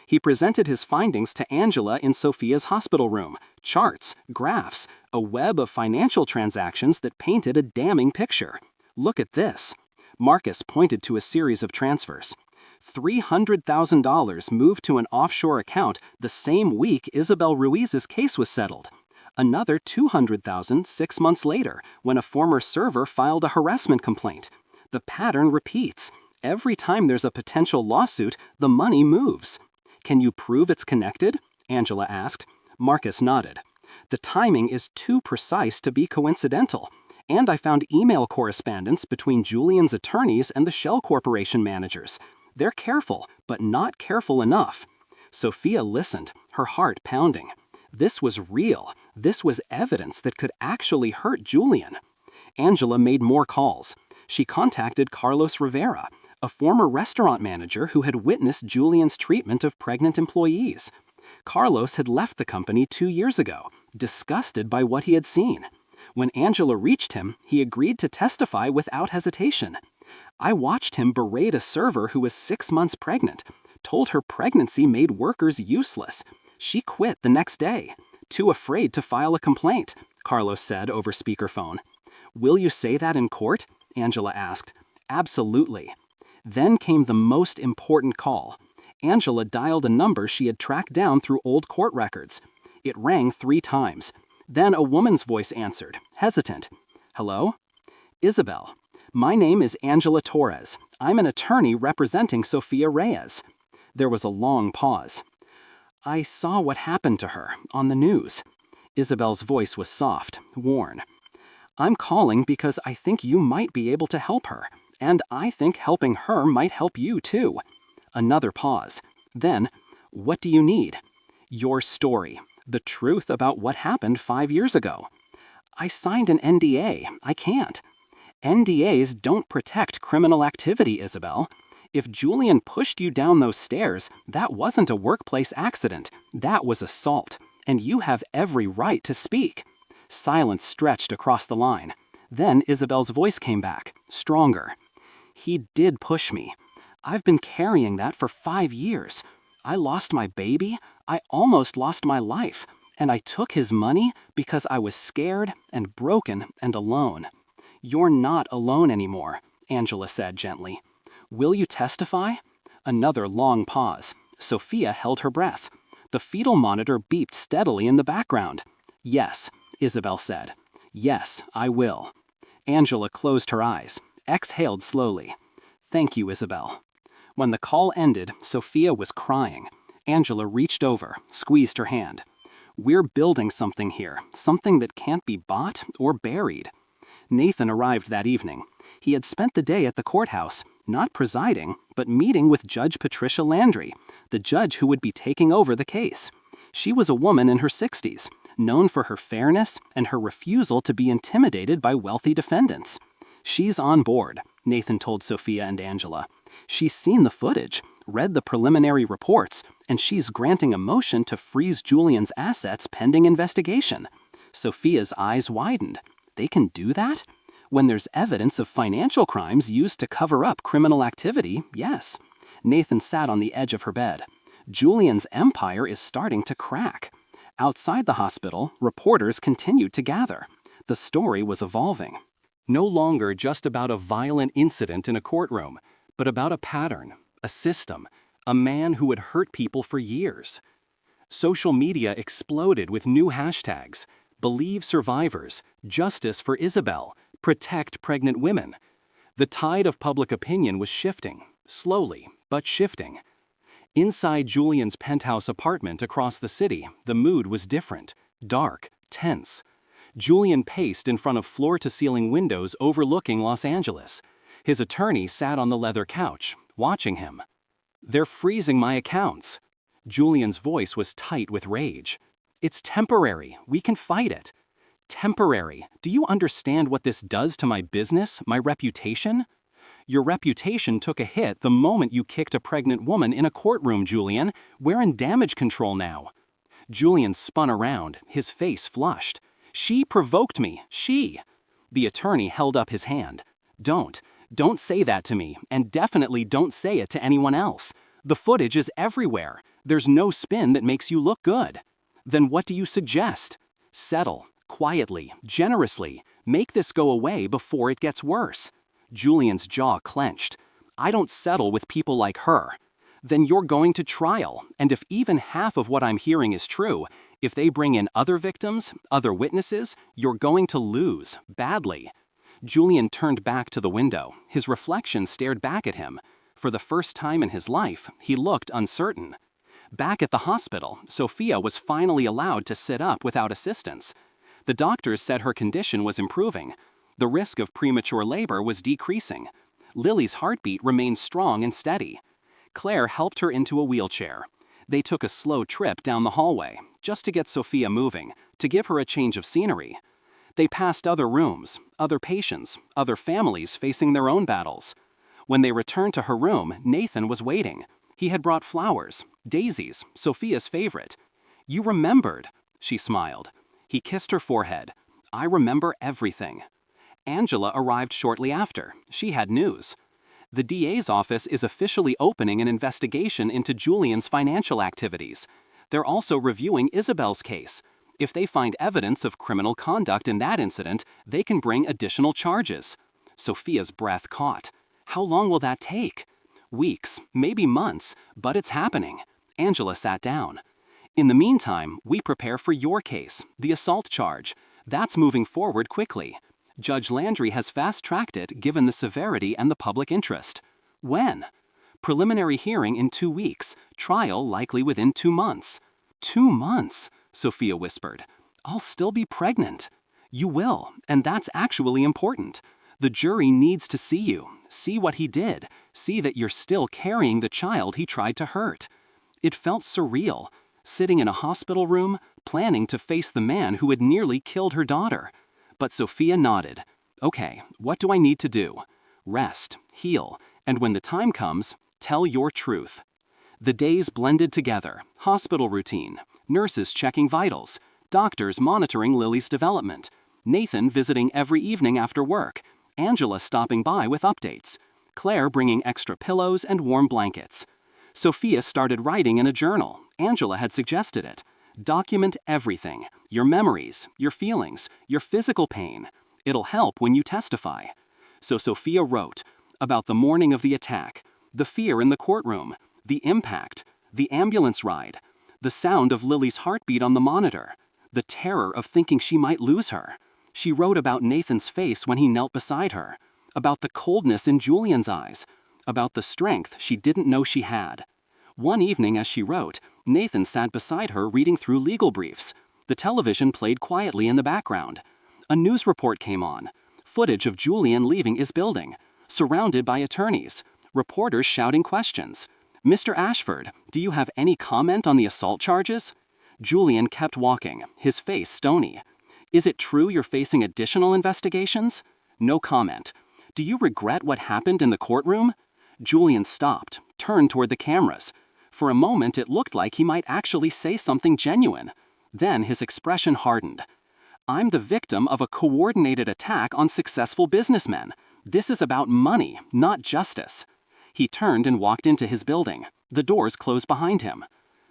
He presented his findings to Angela in Sophia's hospital room, charts, graphs, a web of financial transactions that painted a damning picture. "Look at this." Marcus pointed to a series of transfers. $300,000 moved to an offshore account the same week Isabel Ruiz's case was settled. Another $200,000 6 months later when a former server filed a harassment complaint. The pattern repeats. Every time there's a potential lawsuit, the money moves. Can you prove it's connected? Angela asked. Marcus nodded. The timing is too precise to be coincidental. And I found email correspondence between Julian's attorneys and the Shell Corporation managers. They're careful, but not careful enough. Sophia listened, her heart pounding. This was real. This was evidence that could actually hurt Julian. Angela made more calls. She contacted Carlos Rivera, a former restaurant manager who had witnessed Julian's treatment of pregnant employees. Carlos had left the company 2 years ago, disgusted by what he had seen. When Angela reached him, he agreed to testify without hesitation. I watched him berate a server who was 6 months pregnant, told her pregnancy made workers useless. She quit the next day, too afraid to file a complaint, Carlos said over speakerphone. Will you say that in court? Angela asked. Absolutely. Then came the most important call. Angela dialed a number she had tracked down through old court records. It rang 3 times. Then a woman's voice answered, hesitant. Hello? Isabel. My name is Angela Torres. I'm an attorney representing Sophia Reyes. There was a long pause. I saw what happened to her on the news. Isabel's voice was soft, worn. I'm calling because I think you might be able to help her, and I think helping her might help you too. Another pause. Then, what do you need? Your story. The truth about what happened 5 years ago. I signed an NDA. I can't. NDAs don't protect criminal activity, Isabel. If Julian pushed you down those stairs, that wasn't a workplace accident. That was assault. And you have every right to speak. Silence stretched across the line. Then Isabel's voice came back, stronger. He did push me. I've been carrying that for 5 years. I lost my baby. I almost lost my life. And I took his money because I was scared and broken and alone. You're not alone anymore, Angela said gently. Will you testify? Another long pause. Sophia held her breath. The fetal monitor beeped steadily in the background. Yes, Isabel said. Yes, I will. Angela closed her eyes, exhaled slowly. Thank you, Isabel. When the call ended, Sophia was crying. Angela reached over, squeezed her hand. We're building something here, something that can't be bought or buried. Nathan arrived that evening. He had spent the day at the courthouse, not presiding, but meeting with Judge Patricia Landry, the judge who would be taking over the case. She was a woman in her 60s, known for her fairness and her refusal to be intimidated by wealthy defendants. She's on board, Nathan told Sophia and Angela. She's seen the footage, read the preliminary reports, and she's granting a motion to freeze Julian's assets pending investigation. Sophia's eyes widened. They can do that? When there's evidence of financial crimes used to cover up criminal activity, yes. Nathan sat on the edge of her bed. Julian's empire is starting to crack. Outside the hospital, reporters continued to gather. The story was evolving. No longer just about a violent incident in a courtroom, but about a pattern, a system, a man who had hurt people for years. Social media exploded with new hashtags: Believe Survivors, Justice for Isabel, Protect Pregnant Women. The tide of public opinion was shifting, slowly, but shifting. Inside Julian's penthouse apartment across the city, the mood was different, dark, tense. Julian paced in front of floor-to-ceiling windows overlooking Los Angeles. His attorney sat on the leather couch, watching him. They're freezing my accounts. Julian's voice was tight with rage. It's temporary. We can fight it. Temporary. Do you understand what this does to my business, my reputation? Your reputation took a hit the moment you kicked a pregnant woman in a courtroom, Julian. We're in damage control now. Julian spun around, his face flushed. She provoked me. She. The attorney held up his hand. Don't say that to me, and definitely don't say it to anyone else. The footage is everywhere. There's no spin that makes you look good. Then what do you suggest? Settle, quietly, generously. Make this go away before it gets worse. Julian's jaw clenched. I don't settle with people like her. Then you're going to trial, and if even half of what I'm hearing is true, if they bring in other victims, other witnesses, you're going to lose, badly. Julian turned back to the window. His reflection stared back at him. For the first time in his life, he looked uncertain. Back at the hospital, Sophia was finally allowed to sit up without assistance. The doctors said her condition was improving. The risk of premature labor was decreasing. Lily's heartbeat remained strong and steady. Claire helped her into a wheelchair. They took a slow trip down the hallway, just to get Sophia moving, to give her a change of scenery. They passed other rooms, other patients, other families facing their own battles. When they returned to her room, Nathan was waiting. He had brought flowers, daisies, Sophia's favorite. "You remembered," she smiled. He kissed her forehead. "I remember everything." Angela arrived shortly after. She had news. The DA's office is officially opening an investigation into Julian's financial activities. They're also reviewing Isabel's case. If they find evidence of criminal conduct in that incident, they can bring additional charges. Sophia's breath caught. How long will that take? Weeks, maybe months, but it's happening. Angela sat down. In the meantime, we prepare for your case, the assault charge. That's moving forward quickly. Judge Landry has fast-tracked it given the severity and the public interest. When? Preliminary hearing in 2 weeks, trial likely within 2 months. 2 months, Sophia whispered. I'll still be pregnant. You will, and that's actually important. The jury needs to see you, see what he did, see that you're still carrying the child he tried to hurt. It felt surreal, sitting in a hospital room, planning to face the man who had nearly killed her daughter. But Sophia nodded. Okay, what do I need to do? Rest, heal, and when the time comes, tell your truth. The days blended together, hospital routine, nurses checking vitals, doctors monitoring Lily's development, Nathan visiting every evening after work, Angela stopping by with updates, Claire bringing extra pillows and warm blankets. Sophia started writing in a journal. Angela had suggested it. Document everything, your memories, your feelings, your physical pain. It'll help when you testify. So Sophia wrote about the morning of the attack, the fear in the courtroom, the impact, the ambulance ride, the sound of Lily's heartbeat on the monitor, the terror of thinking she might lose her. She wrote about Nathan's face when he knelt beside her, about the coldness in Julian's eyes, about the strength she didn't know she had. One evening as she wrote, Nathan sat beside her reading through legal briefs. The television played quietly in the background. A news report came on. Footage of Julian leaving his building, surrounded by attorneys, reporters shouting questions. Mr. Ashford, do you have any comment on the assault charges? Julian kept walking, his face stony. Is it true you're facing additional investigations? No comment. Do you regret what happened in the courtroom? Julian stopped, turned toward the cameras. For a moment it looked like he might actually say something genuine. Then his expression hardened. I'm the victim of a coordinated attack on successful businessmen. This is about money, not justice. He turned and walked into his building. The doors closed behind him.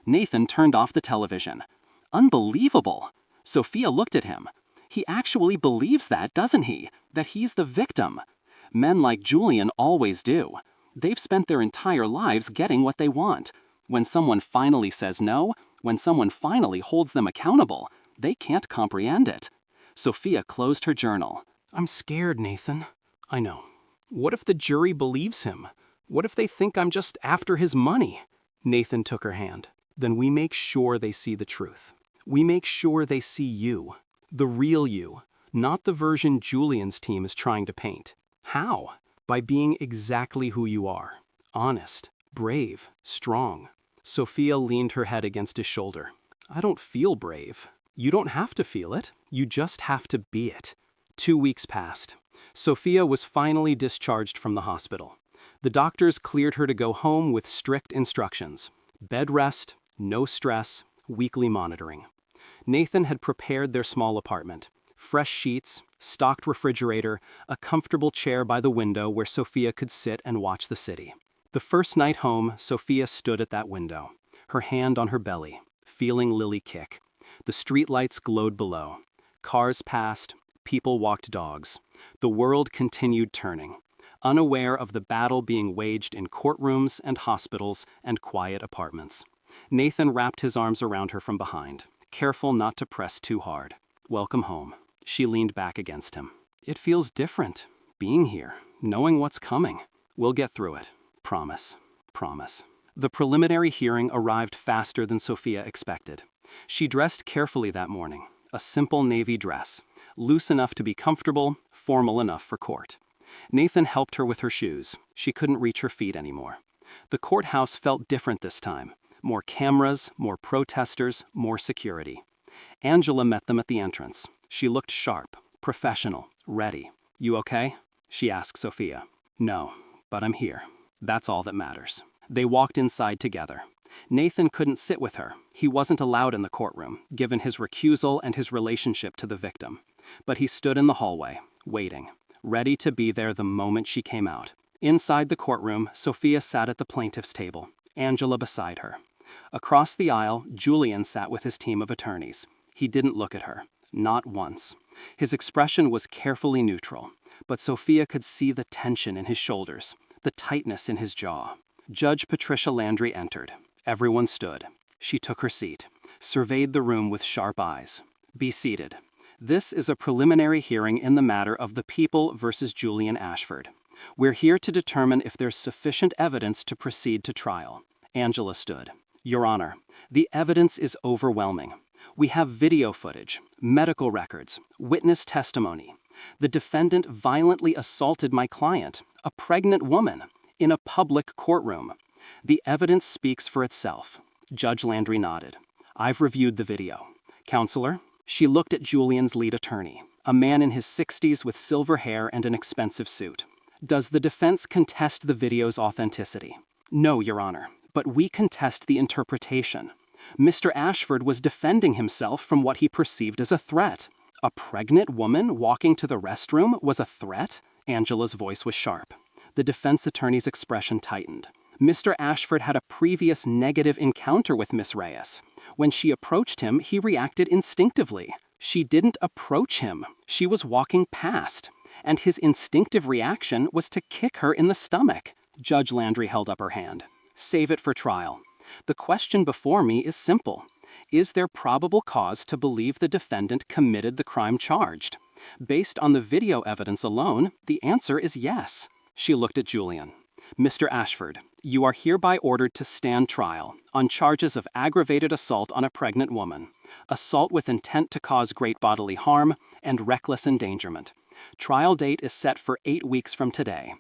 Nathan turned off the television. Unbelievable! Sophia looked at him. He actually believes that, doesn't he? That he's the victim. Men like Julian always do. They've spent their entire lives getting what they want. When someone finally says no, when someone finally holds them accountable, they can't comprehend it. Sophia closed her journal. I'm scared, Nathan. I know. What if the jury believes him? What if they think I'm just after his money? Nathan took her hand. Then we make sure they see the truth. We make sure they see you. The real you. Not the version Julian's team is trying to paint. How? By being exactly who you are. Honest, brave, strong. Sophia leaned her head against his shoulder. I don't feel brave. You don't have to feel it. You just have to be it. 2 weeks passed. Sophia was finally discharged from the hospital. The doctors cleared her to go home with strict instructions. Bed rest, no stress, weekly monitoring. Nathan had prepared their small apartment. Fresh sheets, stocked refrigerator, a comfortable chair by the window where Sophia could sit and watch the city. The first night home, Sophia stood at that window, her hand on her belly, feeling Lily kick. The streetlights glowed below. Cars passed, people walked dogs. The world continued turning. unaware of the battle being waged in courtrooms and hospitals and quiet apartments. Nathan wrapped his arms around her from behind, careful not to press too hard. "Welcome home." She leaned back against him. "It feels different, being here, knowing what's coming. We'll get through it. Promise. Promise." The preliminary hearing arrived faster than Sophia expected. She dressed carefully that morning, a simple navy dress, loose enough to be comfortable, formal enough for court. Nathan helped her with her shoes. She couldn't reach her feet anymore. The courthouse felt different this time. More cameras, more protesters, more security. Angela met them at the entrance. She looked sharp, professional, ready. "You okay?" she asked Sophia. "No, but I'm here. That's all that matters." They walked inside together. Nathan couldn't sit with her. He wasn't allowed in the courtroom, given his recusal and his relationship to the victim. But he stood in the hallway, waiting, ready to be there the moment she came out. Inside the courtroom, Sophia sat at the plaintiff's table, Angela beside her. Across the aisle, Julian sat with his team of attorneys. He didn't look at her, not once. His expression was carefully neutral, but Sophia could see the tension in his shoulders, the tightness in his jaw. Judge Patricia Landry entered. Everyone stood. She took her seat, surveyed the room with sharp eyes. "Be seated. This is a preliminary hearing in the matter of the People versus Julian Ashford. We're here to determine if there's sufficient evidence to proceed to trial." Angela stood. "Your Honor, the evidence is overwhelming. We have video footage, medical records, witness testimony. The defendant violently assaulted my client, a pregnant woman, in a public courtroom. The evidence speaks for itself." Judge Landry nodded. "I've reviewed the video. Counselor?" She looked at Julian's lead attorney, a man in his 60s with silver hair and an expensive suit. "Does the defense contest the video's authenticity?" "No, Your Honor, but we contest the interpretation. Mr. Ashford was defending himself from what he perceived as a threat. A pregnant woman walking to the restroom was a threat?" Angela's voice was sharp. The defense attorney's expression tightened. "Mr. Ashford had a previous negative encounter with Miss Reyes. When she approached him, he reacted instinctively. She didn't approach him. She was walking past. And his instinctive reaction was to kick her in the stomach." Judge Landry held up her hand. "Save it for trial. The question before me is simple. Is there probable cause to believe the defendant committed the crime charged? Based on the video evidence alone, the answer is yes." She looked at Julian. "Mr. Ashford, you are hereby ordered to stand trial on charges of aggravated assault on a pregnant woman, assault with intent to cause great bodily harm, and reckless endangerment. Trial date is set for 8 weeks from today.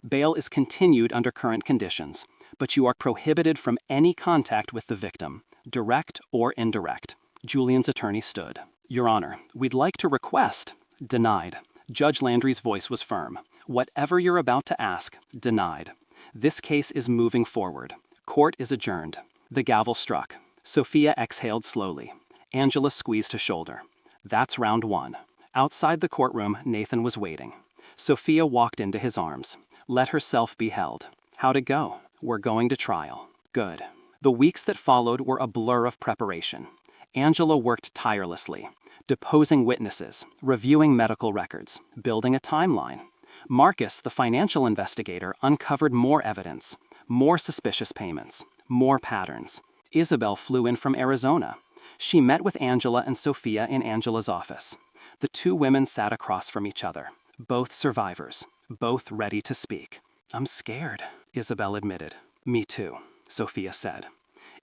Bail is continued under current conditions, but you are prohibited from any contact with the victim, direct or indirect." Julian's attorney stood. "Your Honor, we'd like to request—" "Denied." Judge Landry's voice was firm. "Whatever you're about to ask, denied. This case is moving forward. Court is adjourned." The gavel struck. Sophia exhaled slowly. Angela squeezed his shoulder. "That's round one." Outside the courtroom, Nathan was waiting. Sophia walked into his arms. Let herself be held. "How'd it go?" "We're going to trial." "Good." The weeks that followed were a blur of preparation. Angela worked tirelessly, deposing witnesses, reviewing medical records, building a timeline. Marcus, the financial investigator, uncovered more evidence, more suspicious payments, more patterns. Isabel flew in from Arizona. She met with Angela and Sophia in Angela's office. The two women sat across from each other, both survivors, both ready to speak. "I'm scared," Isabel admitted. "Me too," Sophia said.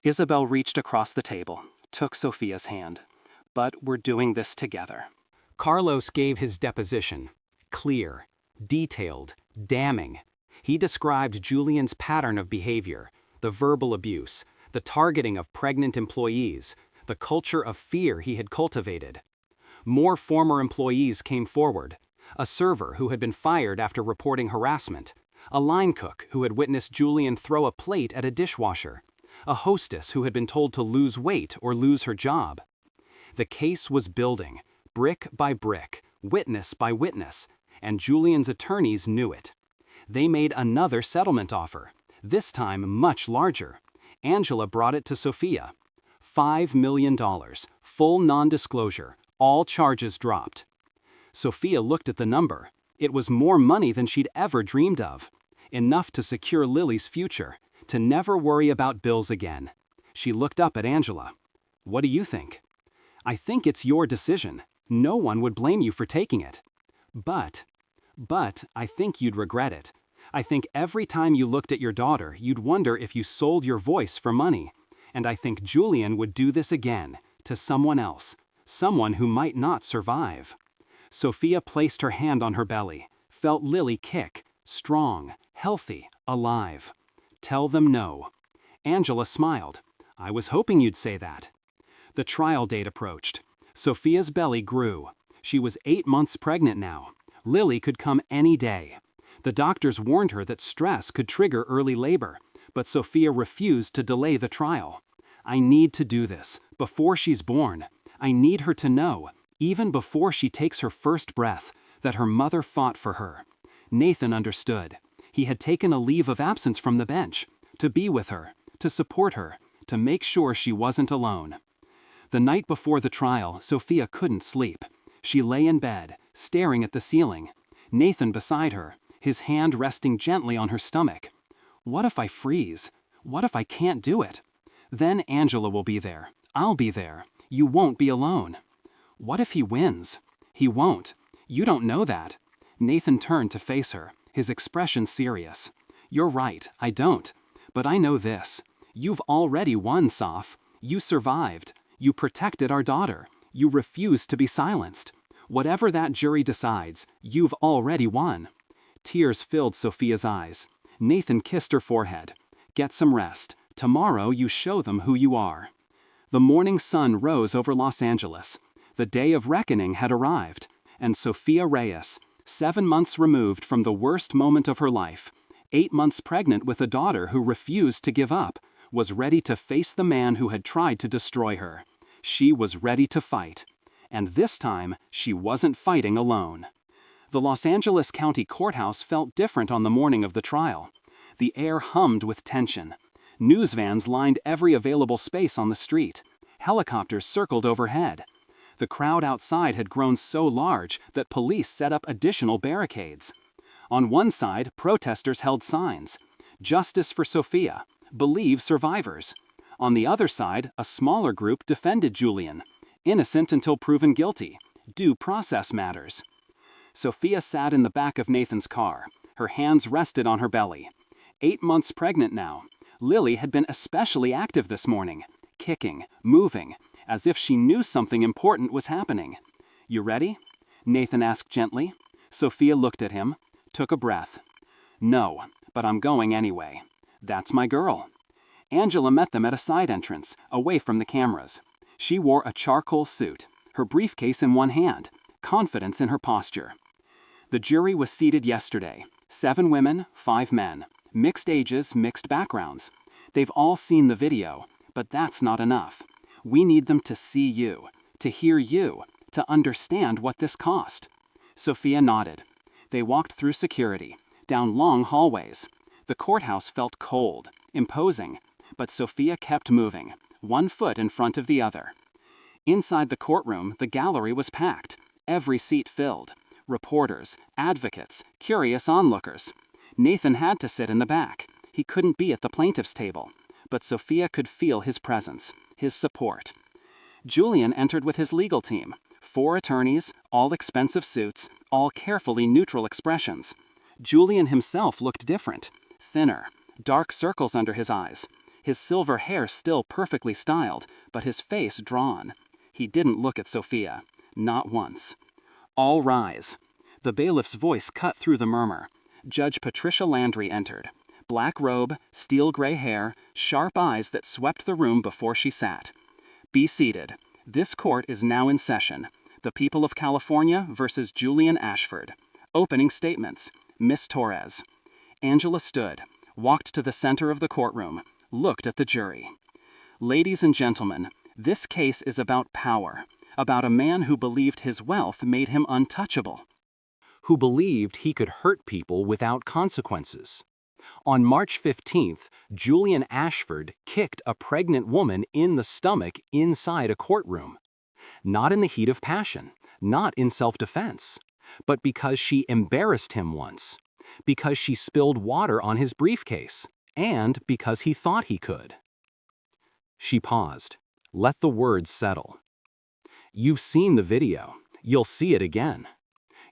Isabel reached across the table, took Sophia's hand. "But we're doing this together." Carlos gave his deposition. Clear, detailed, damning. He described Julian's pattern of behavior, the verbal abuse, the targeting of pregnant employees, the culture of fear he had cultivated. More former employees came forward. A server who had been fired after reporting harassment, a line cook who had witnessed Julian throw a plate at a dishwasher, a hostess who had been told to lose weight or lose her job. The case was building, brick by brick, witness by witness, and Julian's attorneys knew it. They made another settlement offer, this time much larger. Angela brought it to Sophia. $5 million, full non-disclosure, all charges dropped. Sophia looked at the number. It was more money than she'd ever dreamed of. Enough to secure Lily's future, to never worry about bills again. She looked up at Angela. "What do you think?" "I think it's your decision. No one would blame you for taking it. But I think you'd regret it. I think every time you looked at your daughter, you'd wonder if you sold your voice for money. And I think Julian would do this again, to someone else, someone who might not survive." Sophia placed her hand on her belly, felt Lily kick, strong, healthy, alive. "Tell them no." Angela smiled. "I was hoping you'd say that." The trial date approached. Sophia's belly grew. She was 8 months pregnant now. Lily could come any day. The doctors warned her that stress could trigger early labor, but Sophia refused to delay the trial. "I need to do this, before she's born. I need her to know, even before she takes her first breath, that her mother fought for her." Nathan understood. He had taken a leave of absence from the bench, to be with her, to support her, to make sure she wasn't alone. The night before the trial, Sophia couldn't sleep. She lay in bed, staring at the ceiling. Nathan beside her, his hand resting gently on her stomach. "What if I freeze? What if I can't do it? Then Angela will be there. I'll be there. You won't be alone." "What if he wins?" "He won't. You don't know that." Nathan turned to face her, his expression serious. "You're right, I don't. But I know this. You've already won, Soph. You survived. You protected our daughter. You refused to be silenced. Whatever that jury decides, you've already won." Tears filled Sophia's eyes. Nathan kissed her forehead. "Get some rest. Tomorrow you show them who you are." The morning sun rose over Los Angeles. The day of reckoning had arrived, and Sophia Reyes, 7 months removed from the worst moment of her life, 8 months pregnant with a daughter who refused to give up, was ready to face the man who had tried to destroy her. She was ready to fight. And this time, she wasn't fighting alone. The Los Angeles County Courthouse felt different on the morning of the trial. The air hummed with tension. News vans lined every available space on the street. Helicopters circled overhead. The crowd outside had grown so large that police set up additional barricades. On one side, protesters held signs: "Justice for Sophia. Believe survivors." On the other side, a smaller group defended Julian. "Innocent until proven guilty. Due process matters." Sophia sat in the back of Nathan's car. Her hands rested on her belly. 8 months pregnant now. Lily had been especially active this morning, kicking, moving, as if she knew something important was happening. "You ready?" Nathan asked gently. Sophia looked at him, took a breath. "No, but I'm going anyway. That's my girl." Angela met them at a side entrance, away from the cameras. She wore a charcoal suit, her briefcase in one hand, confidence in her posture. The jury was seated yesterday. 7 women, 5 men. Mixed ages, mixed backgrounds. They've all seen the video, but that's not enough. We need them to see you, to hear you, to understand what this cost. Sophia nodded. They walked through security, down long hallways. The courthouse felt cold, imposing, but Sophia kept moving, one foot in front of the other. Inside the courtroom, the gallery was packed, every seat filled. Reporters, advocates, curious onlookers. Nathan had to sit in the back. He couldn't be at the plaintiff's table, but Sophia could feel his presence, his support. Julian entered with his legal team, 4 attorneys, all expensive suits, all carefully neutral expressions. Julian himself looked different, thinner, dark circles under his eyes. His silver hair still perfectly styled, but his face drawn. He didn't look at Sophia, not once. "All rise." The bailiff's voice cut through the murmur. Judge Patricia Landry entered. Black robe, steel gray hair, sharp eyes that swept the room before she sat. "Be seated. This court is now in session. The people of California versus Julian Ashford. Opening statements. Miss Torres." Angela stood, walked to the center of the courtroom, looked at the jury. "Ladies and gentlemen, this case is about power, about a man who believed his wealth made him untouchable, who believed he could hurt people without consequences. On March 15th, Julian Ashford kicked a pregnant woman in the stomach inside a courtroom. Not in the heat of passion, not in self-defense, but because she embarrassed him once, because she spilled water on his briefcase, and because he thought he could. She paused. Let the words settle. You've seen the video. You'll see it again.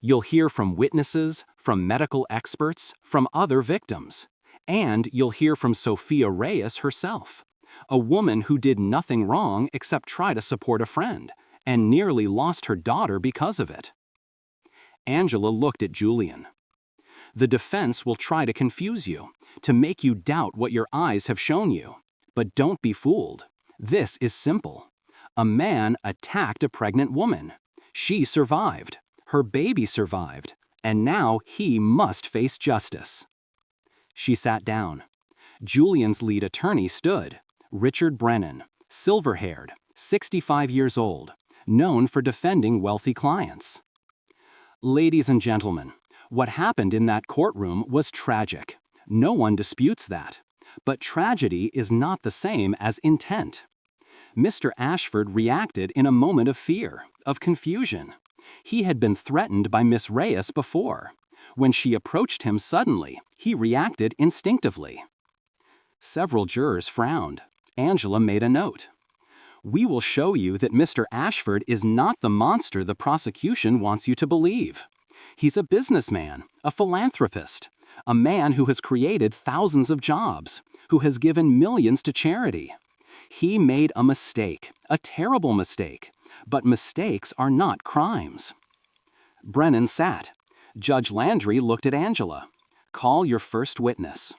You'll hear from witnesses, from medical experts, from other victims. And you'll hear from Sophia Reyes herself, a woman who did nothing wrong except try to support a friend, and nearly lost her daughter because of it. Angela looked at Julian. The defense will try to confuse you, to make you doubt what your eyes have shown you. But don't be fooled. This is simple. A man attacked a pregnant woman. She survived. Her baby survived. And now he must face justice. She sat down. Julian's lead attorney stood, Richard Brennan, silver-haired, 65 years old, known for defending wealthy clients. Ladies and gentlemen, what happened in that courtroom was tragic. No one disputes that. But tragedy is not the same as intent. Mr. Ashford reacted in a moment of fear, of confusion. He had been threatened by Miss Reyes before. When she approached him suddenly, he reacted instinctively. Several jurors frowned. Angela made a note. We will show you that Mr. Ashford is not the monster the prosecution wants you to believe. He's a businessman, a philanthropist, a man who has created thousands of jobs, who has given millions to charity. He made a mistake, a terrible mistake, but mistakes are not crimes. Brennan sat. Judge Landry looked at Angela. Call your first witness.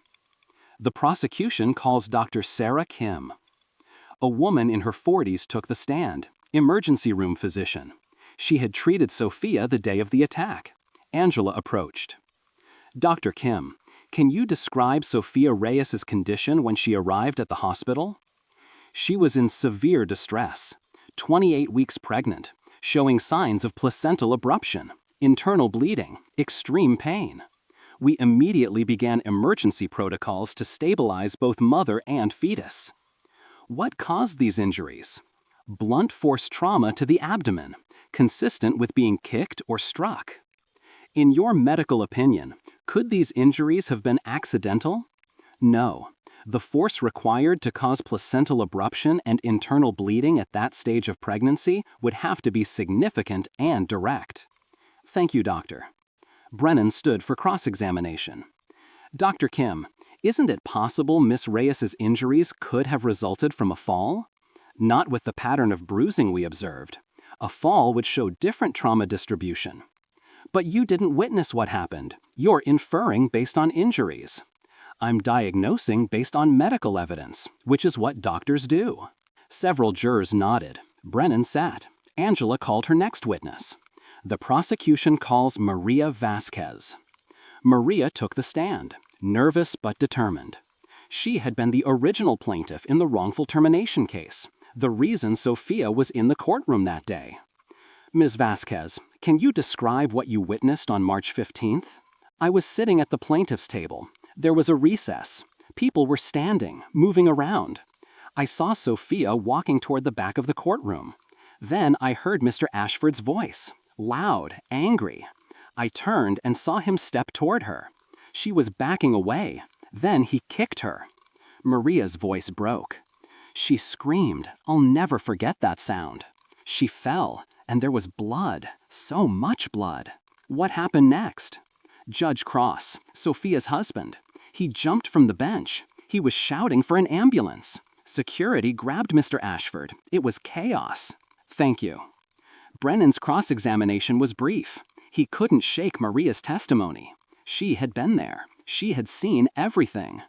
The prosecution calls Dr. Sarah Kim. A woman in her 40s took the stand, emergency room physician. She had treated Sophia the day of the attack. Angela approached. Dr. Kim, can you describe Sophia Reyes's condition when she arrived at the hospital? She was in severe distress, 28 weeks pregnant, showing signs of placental abruption, internal bleeding, extreme pain. We immediately began emergency protocols to stabilize both mother and fetus. What caused these injuries? Blunt force trauma to the abdomen, consistent with being kicked or struck. In your medical opinion, could these injuries have been accidental? No. The force required to cause placental abruption and internal bleeding at that stage of pregnancy would have to be significant and direct. Thank you, doctor. Brennan stood for cross-examination. Dr. Kim, isn't it possible Miss Reyes's injuries could have resulted from a fall? Not with the pattern of bruising we observed. A fall would show different trauma distribution. But you didn't witness what happened. You're inferring based on injuries. I'm diagnosing based on medical evidence, which is what doctors do. Several jurors nodded. Brennan sat. Angela called her next witness. The prosecution calls Maria Vasquez. Maria took the stand, nervous but determined. She had been the original plaintiff in the wrongful termination case, the reason Sophia was in the courtroom that day. Ms. Vasquez, can you describe what you witnessed on March 15th? I was sitting at the plaintiff's table. There was a recess. People were standing, moving around. I saw Sophia walking toward the back of the courtroom. Then I heard Mr. Ashford's voice, loud, angry. I turned and saw him step toward her. She was backing away. Then he kicked her. Maria's voice broke. She screamed. I'll never forget that sound. She fell, and there was blood, so much blood. What happened next? Judge Cross, Sophia's husband. He jumped from the bench. He was shouting for an ambulance. Security grabbed Mr. Ashford. It was chaos. Thank you. Brennan's cross-examination was brief. He couldn't shake Maria's testimony. She had been there. She had seen everything.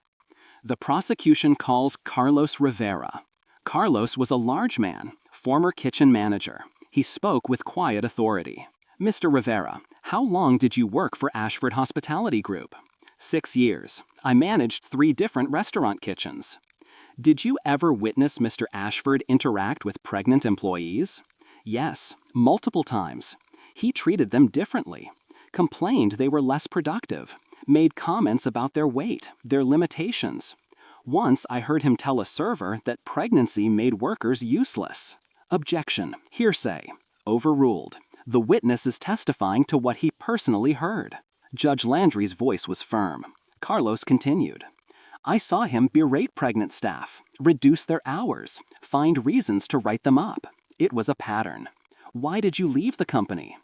The prosecution calls Carlos Rivera. Carlos was a large man, former kitchen manager. He spoke with quiet authority. Mr. Rivera, how long did you work for Ashford Hospitality Group? 6 years. I managed 3 different restaurant kitchens. Did you ever witness Mr. Ashford interact with pregnant employees? Yes, multiple times. He treated them differently, complained they were less productive, made comments about their weight, their limitations. Once I heard him tell a server that pregnancy made workers useless. Objection. Hearsay. Overruled. The witness is testifying to what he personally heard. Judge Landry's voice was firm. Carlos continued. I saw him berate pregnant staff, reduce their hours, find reasons to write them up. It was a pattern. Why did you leave the company?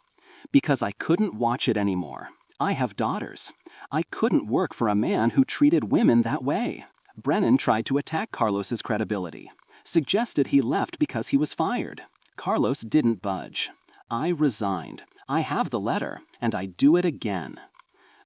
Because I couldn't watch it anymore. I have daughters. I couldn't work for a man who treated women that way. Brennan tried to attack Carlos's credibility, suggested he left because he was fired. Carlos didn't budge. I resigned. I have the letter, and I do it again.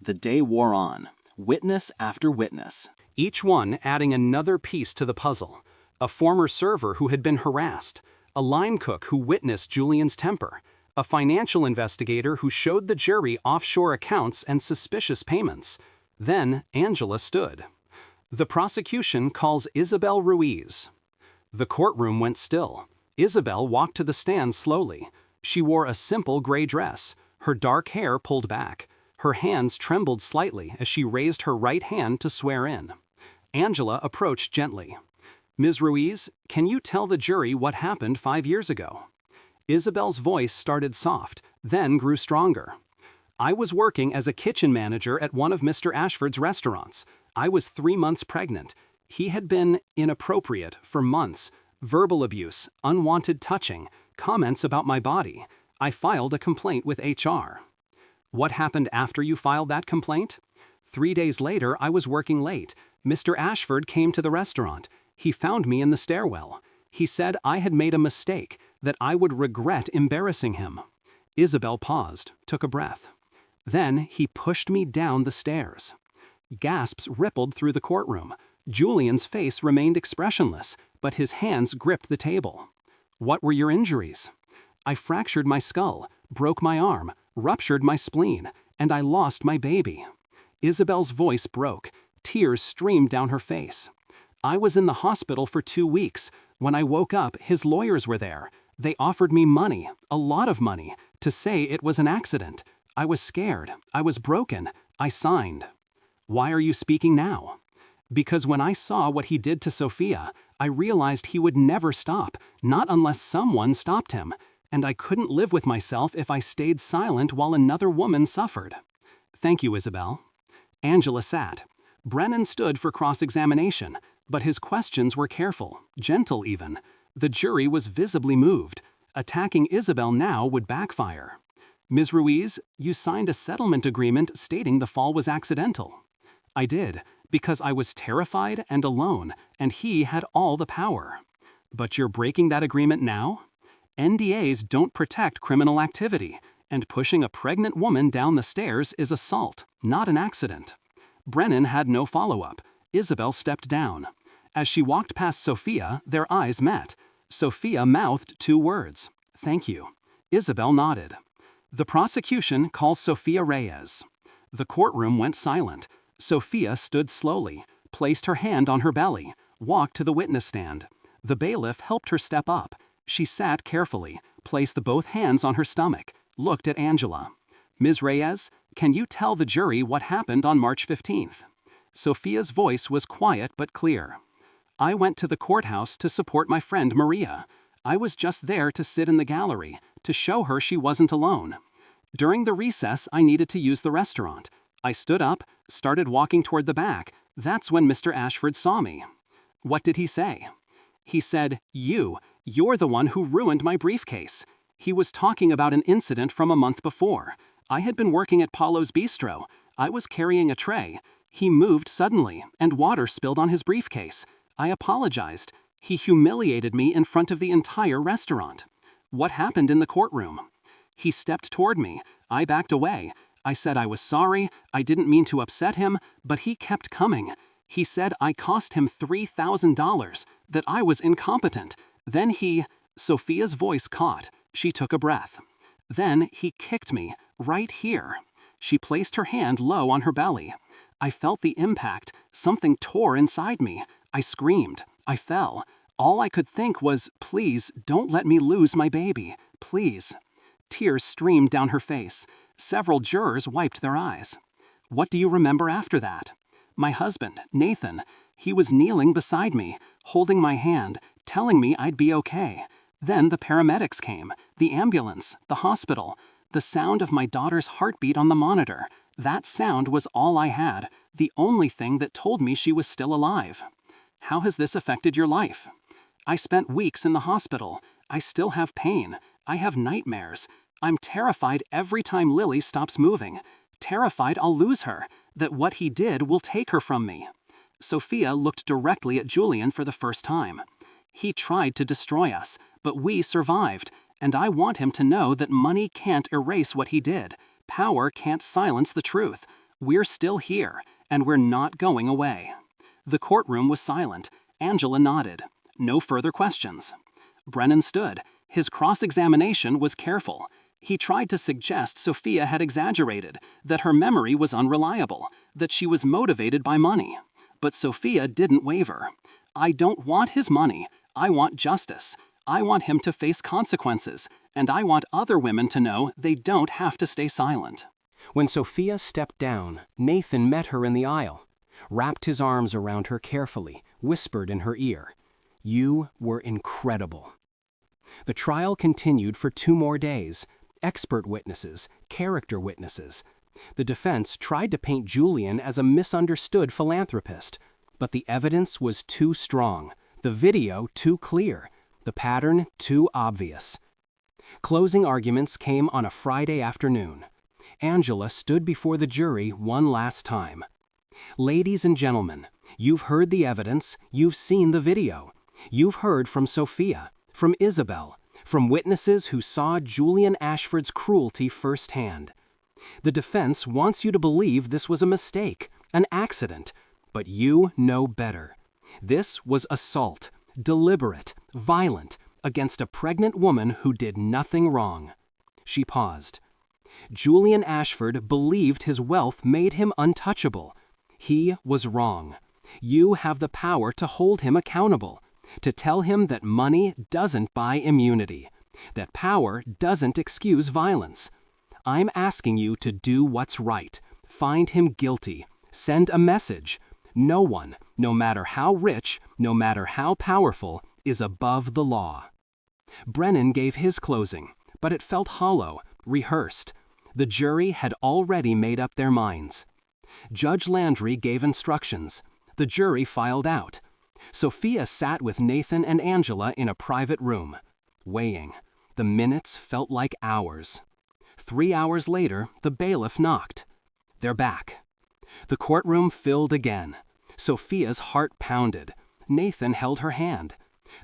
The day wore on, witness after witness. Each one adding another piece to the puzzle. A former server who had been harassed, a line cook who witnessed Julian's temper, a financial investigator who showed the jury offshore accounts and suspicious payments. Then Angela stood. The prosecution calls Isabel Ruiz. The courtroom went still. Isabel walked to the stand slowly. She wore a simple gray dress, her dark hair pulled back. Her hands trembled slightly as she raised her right hand to swear in. Angela approached gently. Ms. Ruiz, can you tell the jury what happened 5 years ago? Isabel's voice started soft, then grew stronger. I was working as a kitchen manager at one of Mr. Ashford's restaurants. I was 3 months pregnant. He had been inappropriate for months. Verbal abuse, unwanted touching, comments about my body. I filed a complaint with HR. What happened after you filed that complaint? 3 days later, I was working late. Mr. Ashford came to the restaurant. He found me in the stairwell. He said I had made a mistake, that I would regret embarrassing him. Isabel paused, took a breath. Then he pushed me down the stairs. Gasps rippled through the courtroom. Julian's face remained expressionless, but his hands gripped the table. What were your injuries? I fractured my skull, broke my arm, ruptured my spleen, and I lost my baby. Isabel's voice broke. Tears streamed down her face. I was in the hospital for 2 weeks. When I woke up, his lawyers were there. They offered me money, a lot of money, to say it was an accident. I was scared. I was broken. I signed. Why are you speaking now? Because when I saw what he did to Sophia, I realized he would never stop, not unless someone stopped him, and I couldn't live with myself if I stayed silent while another woman suffered. Thank you, Isabel. Angela sat. Brennan stood for cross-examination, but his questions were careful, gentle even. The jury was visibly moved. Attacking Isabel now would backfire. Ms. Ruiz, you signed a settlement agreement stating the fall was accidental. I did, because I was terrified and alone, and he had all the power. But you're breaking that agreement now? NDAs don't protect criminal activity, and pushing a pregnant woman down the stairs is assault, not an accident. Brennan had no follow-up. Isabel stepped down. As she walked past Sophia, their eyes met. Sophia mouthed 2 words. Thank you. Isabel nodded. The prosecution calls Sophia Reyes. The courtroom went silent. Sophia stood slowly, placed her hand on her belly, walked to the witness stand. The bailiff helped her step up. She sat carefully, placed both hands on her stomach, looked at Angela. Ms. Reyes, can you tell the jury what happened on March 15th? Sophia's voice was quiet but clear. I went to the courthouse to support my friend Maria. I was just there to sit in the gallery, to show her she wasn't alone. During the recess, I needed to use the restaurant. I stood up, started walking toward the back. That's when Mr. Ashford saw me. What did he say? He said, you're the one who ruined my briefcase. He was talking about an incident from a month before. I had been working at Paulo's Bistro. I was carrying a tray. He moved suddenly, and water spilled on his briefcase. I apologized. He humiliated me in front of the entire restaurant. What happened in the courtroom? He stepped toward me. I backed away. I said I was sorry. I didn't mean to upset him, but he kept coming. He said I cost him $3,000, that I was incompetent. Then Sophia's voice caught. She took a breath. Then he kicked me, right here. She placed her hand low on her belly. I felt the impact. Something tore inside me. I screamed. I fell. All I could think was, please, don't let me lose my baby. Please. Tears streamed down her face. Several jurors wiped their eyes. What do you remember after that? My husband, Nathan, he was kneeling beside me, holding my hand, telling me I'd be okay. Then the paramedics came, the ambulance, the hospital, the sound of my daughter's heartbeat on the monitor. That sound was all I had, the only thing that told me she was still alive. How has this affected your life? I spent weeks in the hospital. I still have pain. I have nightmares. I'm terrified every time Lily stops moving. Terrified I'll lose her, that what he did will take her from me. Sophia looked directly at Julian for the first time. He tried to destroy us, but we survived, and I want him to know that money can't erase what he did. Power can't silence the truth. We're still here, and we're not going away. The courtroom was silent. Angela nodded. No further questions. Brennan stood. His cross-examination was careful. He tried to suggest Sophia had exaggerated, that her memory was unreliable, that she was motivated by money. But Sophia didn't waver. I don't want his money. I want justice. I want him to face consequences, and I want other women to know they don't have to stay silent. When Sophia stepped down, Nathan met her in the aisle, wrapped his arms around her carefully, whispered in her ear, "You were incredible." The trial continued for 2 more days. Expert witnesses, character witnesses. The defense tried to paint Julian as a misunderstood philanthropist, but the evidence was too strong, the video too clear, the pattern too obvious. Closing arguments came on a Friday afternoon. Angela stood before the jury one last time. "Ladies and gentlemen, you've heard the evidence, you've seen the video. You've heard from Sophia, from Isabel, from witnesses who saw Julian Ashford's cruelty firsthand. The defense wants you to believe this was a mistake, an accident, but you know better. This was assault, deliberate, violent, against a pregnant woman who did nothing wrong." She paused. "Julian Ashford believed his wealth made him untouchable. He was wrong. You have the power to hold him accountable, to tell him that money doesn't buy immunity, that power doesn't excuse violence. I'm asking you to do what's right. Find him guilty. Send a message. No one, no matter how rich, no matter how powerful, is above the law." Brennan gave his closing, but it felt hollow, rehearsed. The jury had already made up their minds. Judge Landry gave instructions. The jury filed out. Sophia sat with Nathan and Angela in a private room, weighing. The minutes felt like hours. 3 hours later, the bailiff knocked. "They're back." The courtroom filled again. Sophia's heart pounded. Nathan held her hand.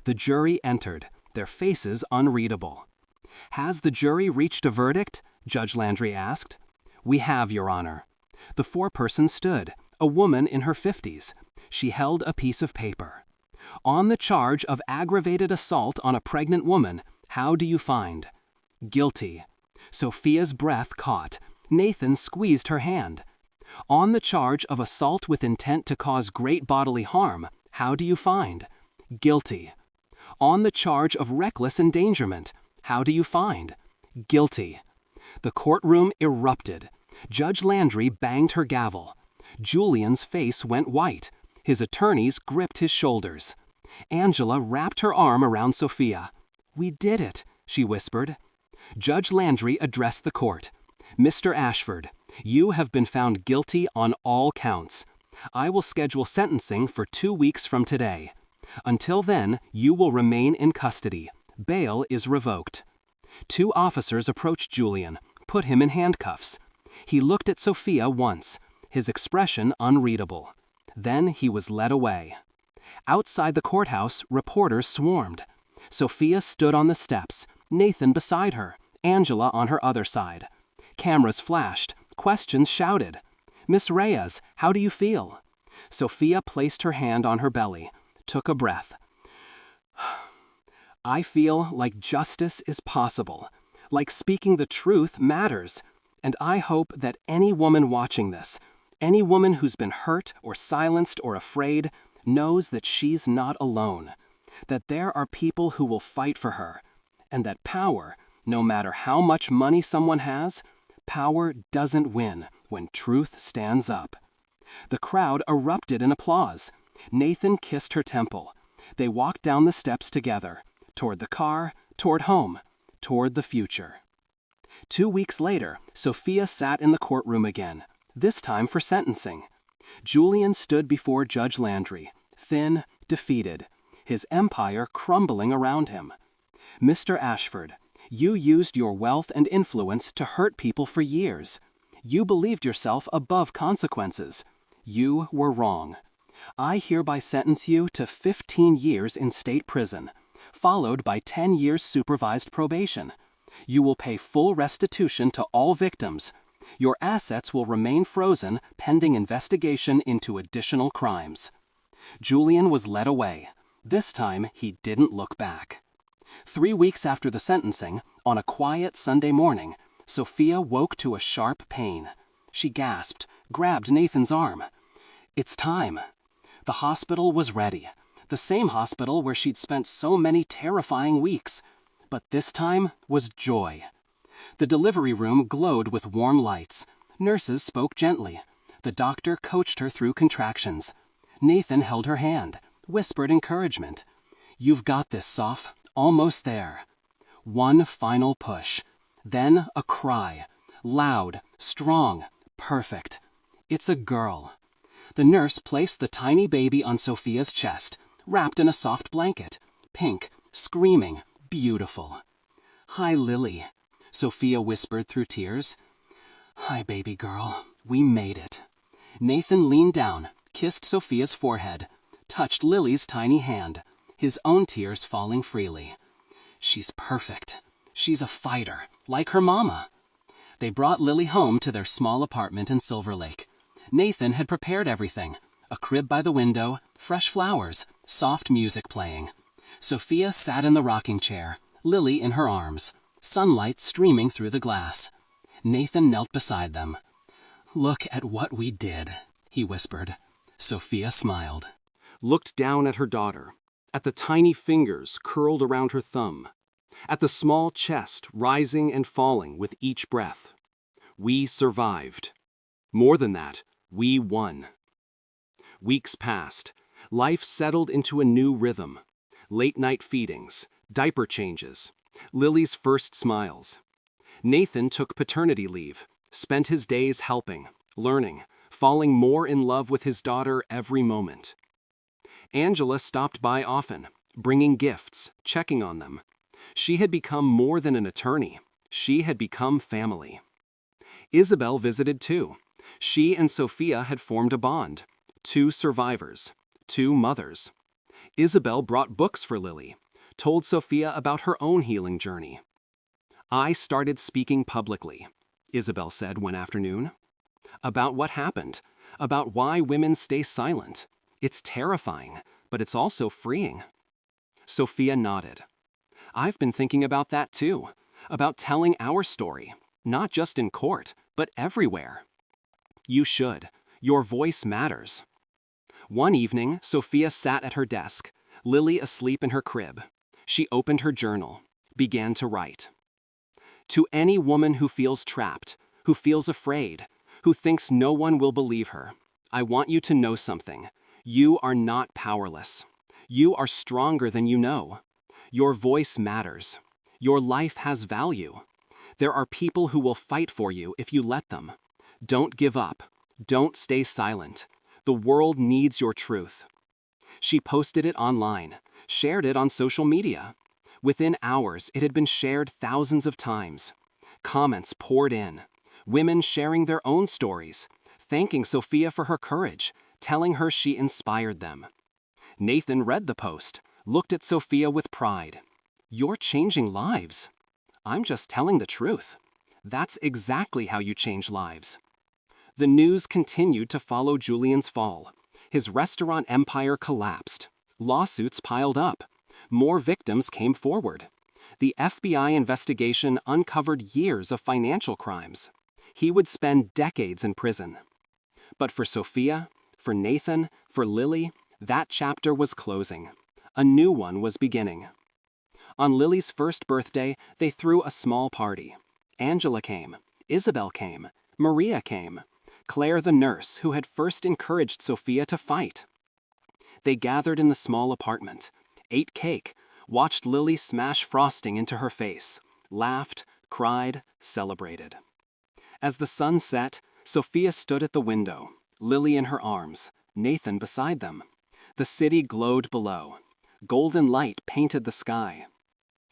The jury entered, their faces unreadable. "Has the jury reached a verdict?" Judge Landry asked. "We have, Your Honor." The foreperson stood, a woman in her 50s. She held a piece of paper. "On the charge of aggravated assault on a pregnant woman, how do you find?" "Guilty." Sophia's breath caught. Nathan squeezed her hand. "On the charge of assault with intent to cause great bodily harm, how do you find?" "Guilty." "On the charge of reckless endangerment, how do you find?" "Guilty." The courtroom erupted. Judge Landry banged her gavel. Julian's face went white. His attorneys gripped his shoulders. Angela wrapped her arm around Sophia. "We did it," she whispered. Judge Landry addressed the court. "Mr. Ashford, you have been found guilty on all counts. I will schedule sentencing for 2 weeks from today. Until then, you will remain in custody. Bail is revoked." 2 officers approached Julian, put him in handcuffs. He looked at Sophia once, his expression unreadable. Then he was led away. Outside the courthouse, reporters swarmed. Sophia stood on the steps, Nathan beside her, Angela on her other side. Cameras flashed, questions shouted. "Miss Reyes, how do you feel?" Sophia placed her hand on her belly, took a breath. "I feel like justice is possible, like speaking the truth matters, and I hope that any woman watching this, any woman who's been hurt or silenced or afraid, knows that she's not alone, that there are people who will fight for her, and that power, no matter how much money someone has, power doesn't win when truth stands up." The crowd erupted in applause. Nathan kissed her temple. They walked down the steps together, toward the car, toward home, toward the future. 2 weeks later, Sophia sat in the courtroom again, this time for sentencing. Julian stood before Judge Landry, thin, defeated, his empire crumbling around him. Mr. Ashford, you used your wealth and influence to hurt people for years. You believed yourself above consequences. You were wrong. I hereby sentence you to 15 years in state prison, followed by 10 years supervised probation. You will pay full restitution to all victims. Your assets will remain frozen pending investigation into additional crimes. Julian was led away. This time, he didn't look back. 3 weeks after the sentencing, on a quiet Sunday morning, Sophia woke to a sharp pain. She gasped, grabbed Nathan's arm. It's time. The hospital was ready. The same hospital where she'd spent so many terrifying weeks. But this time was joy. The delivery room glowed with warm lights. Nurses spoke gently. The doctor coached her through contractions. Nathan held her hand, whispered encouragement. You've got this, Soph. Almost there. One final push. Then a cry. Loud, strong, perfect. It's a girl. The nurse placed the tiny baby on Sophia's chest, wrapped in a soft blanket. Pink, screaming, beautiful. Hi, Lily, Sophia whispered through tears. Hi, baby girl. We made it. Nathan leaned down, kissed Sophia's forehead, touched Lily's tiny hand, his own tears falling freely. She's perfect. She's a fighter, like her mama. They brought Lily home to their small apartment in Silver Lake. Nathan had prepared everything. A crib by the window, fresh flowers, soft music playing. Sophia sat in the rocking chair, Lily in her arms, sunlight streaming through the glass. Nathan knelt beside them. Look at what we did, he whispered. Sophia smiled. Looked down at her daughter, at the tiny fingers curled around her thumb, at the small chest rising and falling with each breath. We survived. More than that, we won. Weeks passed. Life settled into a new rhythm. Late-night feedings, diaper changes, Lily's first smiles. Nathan took paternity leave, spent his days helping, learning, falling more in love with his daughter every moment. Angela stopped by often, bringing gifts, checking on them. She had become more than an attorney. She had become family. Isabel visited too. She and Sophia had formed a bond. 2 survivors, 2 mothers. Isabel brought books for Lily, told Sophia about her own healing journey. I started speaking publicly, Isabel said one afternoon. About what happened, about why women stay silent. It's terrifying, but it's also freeing. Sophia nodded. I've been thinking about that too, about telling our story, not just in court, but everywhere. You should. Your voice matters. One evening, Sophia sat at her desk, Lily asleep in her crib. She opened her journal, began to write. To any woman who feels trapped, who feels afraid, who thinks no one will believe her, I want you to know something. You are not powerless. You are stronger than you know. Your voice matters. Your life has value. There are people who will fight for you if you let them. Don't give up. Don't stay silent. The world needs your truth. She posted it online, shared it on social media. Within hours, it had been shared thousands of times. Comments poured in. Women sharing their own stories, thanking Sophia for her courage, telling her she inspired them. Nathan read the post, looked at Sophia with pride. You're changing lives. I'm just telling the truth. That's exactly how you change lives. The news continued to follow Julian's fall. His restaurant empire collapsed. Lawsuits piled up. More victims came forward. The FBI investigation uncovered years of financial crimes. He would spend decades in prison. But for Sophia, for Nathan, for Lily, that chapter was closing. A new one was beginning. On Lily's first birthday, they threw a small party. Angela came. Isabel came. Maria came. Claire the nurse who had first encouraged Sophia to fight. They gathered in the small apartment, ate cake, watched Lily smash frosting into her face, laughed, cried, celebrated. As the sun set, Sophia stood at the window, Lily in her arms, Nathan beside them. The city glowed below. Golden light painted the sky.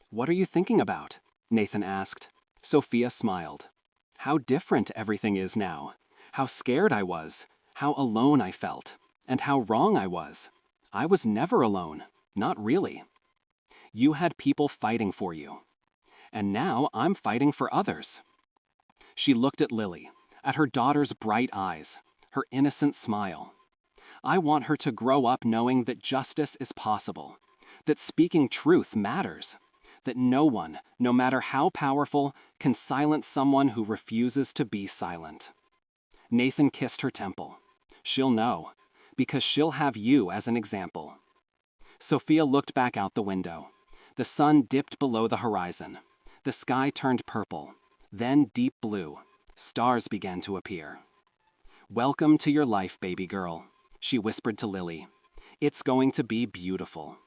"What are you thinking about?" Nathan asked. Sophia smiled. "How different everything is now. How scared I was, how alone I felt, and how wrong I was. I was never alone, not really. You had people fighting for you. And now I'm fighting for others." She looked at Lily, at her daughter's bright eyes, her innocent smile. "I want her to grow up knowing that justice is possible, that speaking truth matters, that no one, no matter how powerful, can silence someone who refuses to be silent." Nathan kissed her temple. "She'll know, because she'll have you as an example." Sophia looked back out the window. The sun dipped below the horizon. The sky turned purple, then deep blue. Stars began to appear. "Welcome to your life, baby girl," she whispered to Lily. "It's going to be beautiful."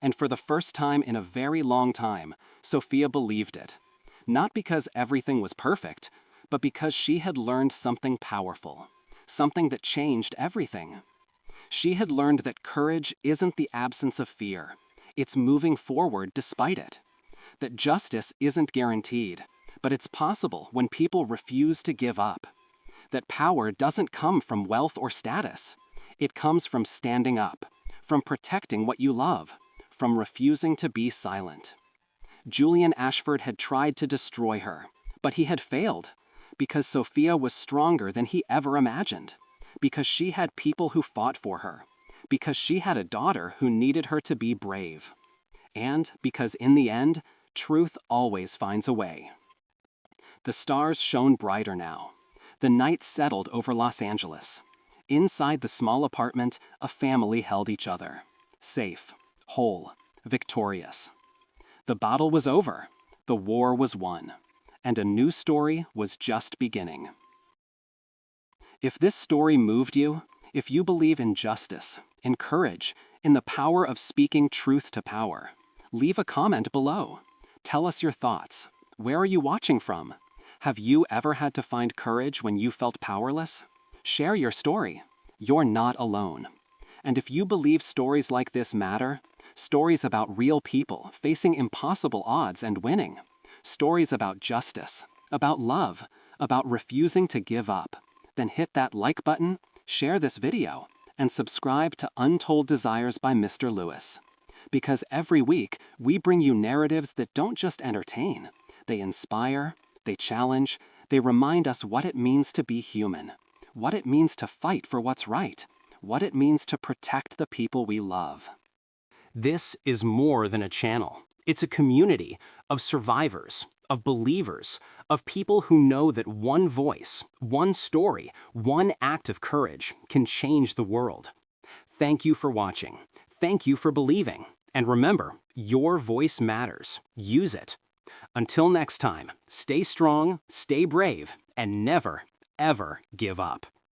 And for the first time in a very long time, Sophia believed it. Not because everything was perfect, but because she had learned something powerful, something that changed everything. She had learned that courage isn't the absence of fear. It's moving forward despite it. That justice isn't guaranteed, but it's possible when people refuse to give up. That power doesn't come from wealth or status. It comes from standing up, from protecting what you love, from refusing to be silent. Julian Ashford had tried to destroy her, but he had failed, because Sophia was stronger than he ever imagined, because she had people who fought for her, because she had a daughter who needed her to be brave, and because in the end, truth always finds a way. The stars shone brighter now. The night settled over Los Angeles. Inside the small apartment, a family held each other, safe, whole, victorious. The battle was over, the war was won, and a new story was just beginning. If this story moved you, if you believe in justice, in courage, in the power of speaking truth to power, leave a comment below. Tell us your thoughts. Where are you watching from? Have you ever had to find courage when you felt powerless? Share your story. You're not alone. And if you believe stories like this matter, stories about real people facing impossible odds and winning, stories about justice, about love, about refusing to give up, then hit that like button, share this video, and subscribe to Untold Desires by Mr. Lewis. Because every week, we bring you narratives that don't just entertain. They inspire, they challenge, they remind us what it means to be human, what it means to fight for what's right, what it means to protect the people we love. This is more than a channel. It's a community of survivors, of believers, of people who know that one voice, one story, one act of courage can change the world. Thank you for watching. Thank you for believing. And remember, your voice matters. Use it. Until next time, stay strong, stay brave, and never, ever give up.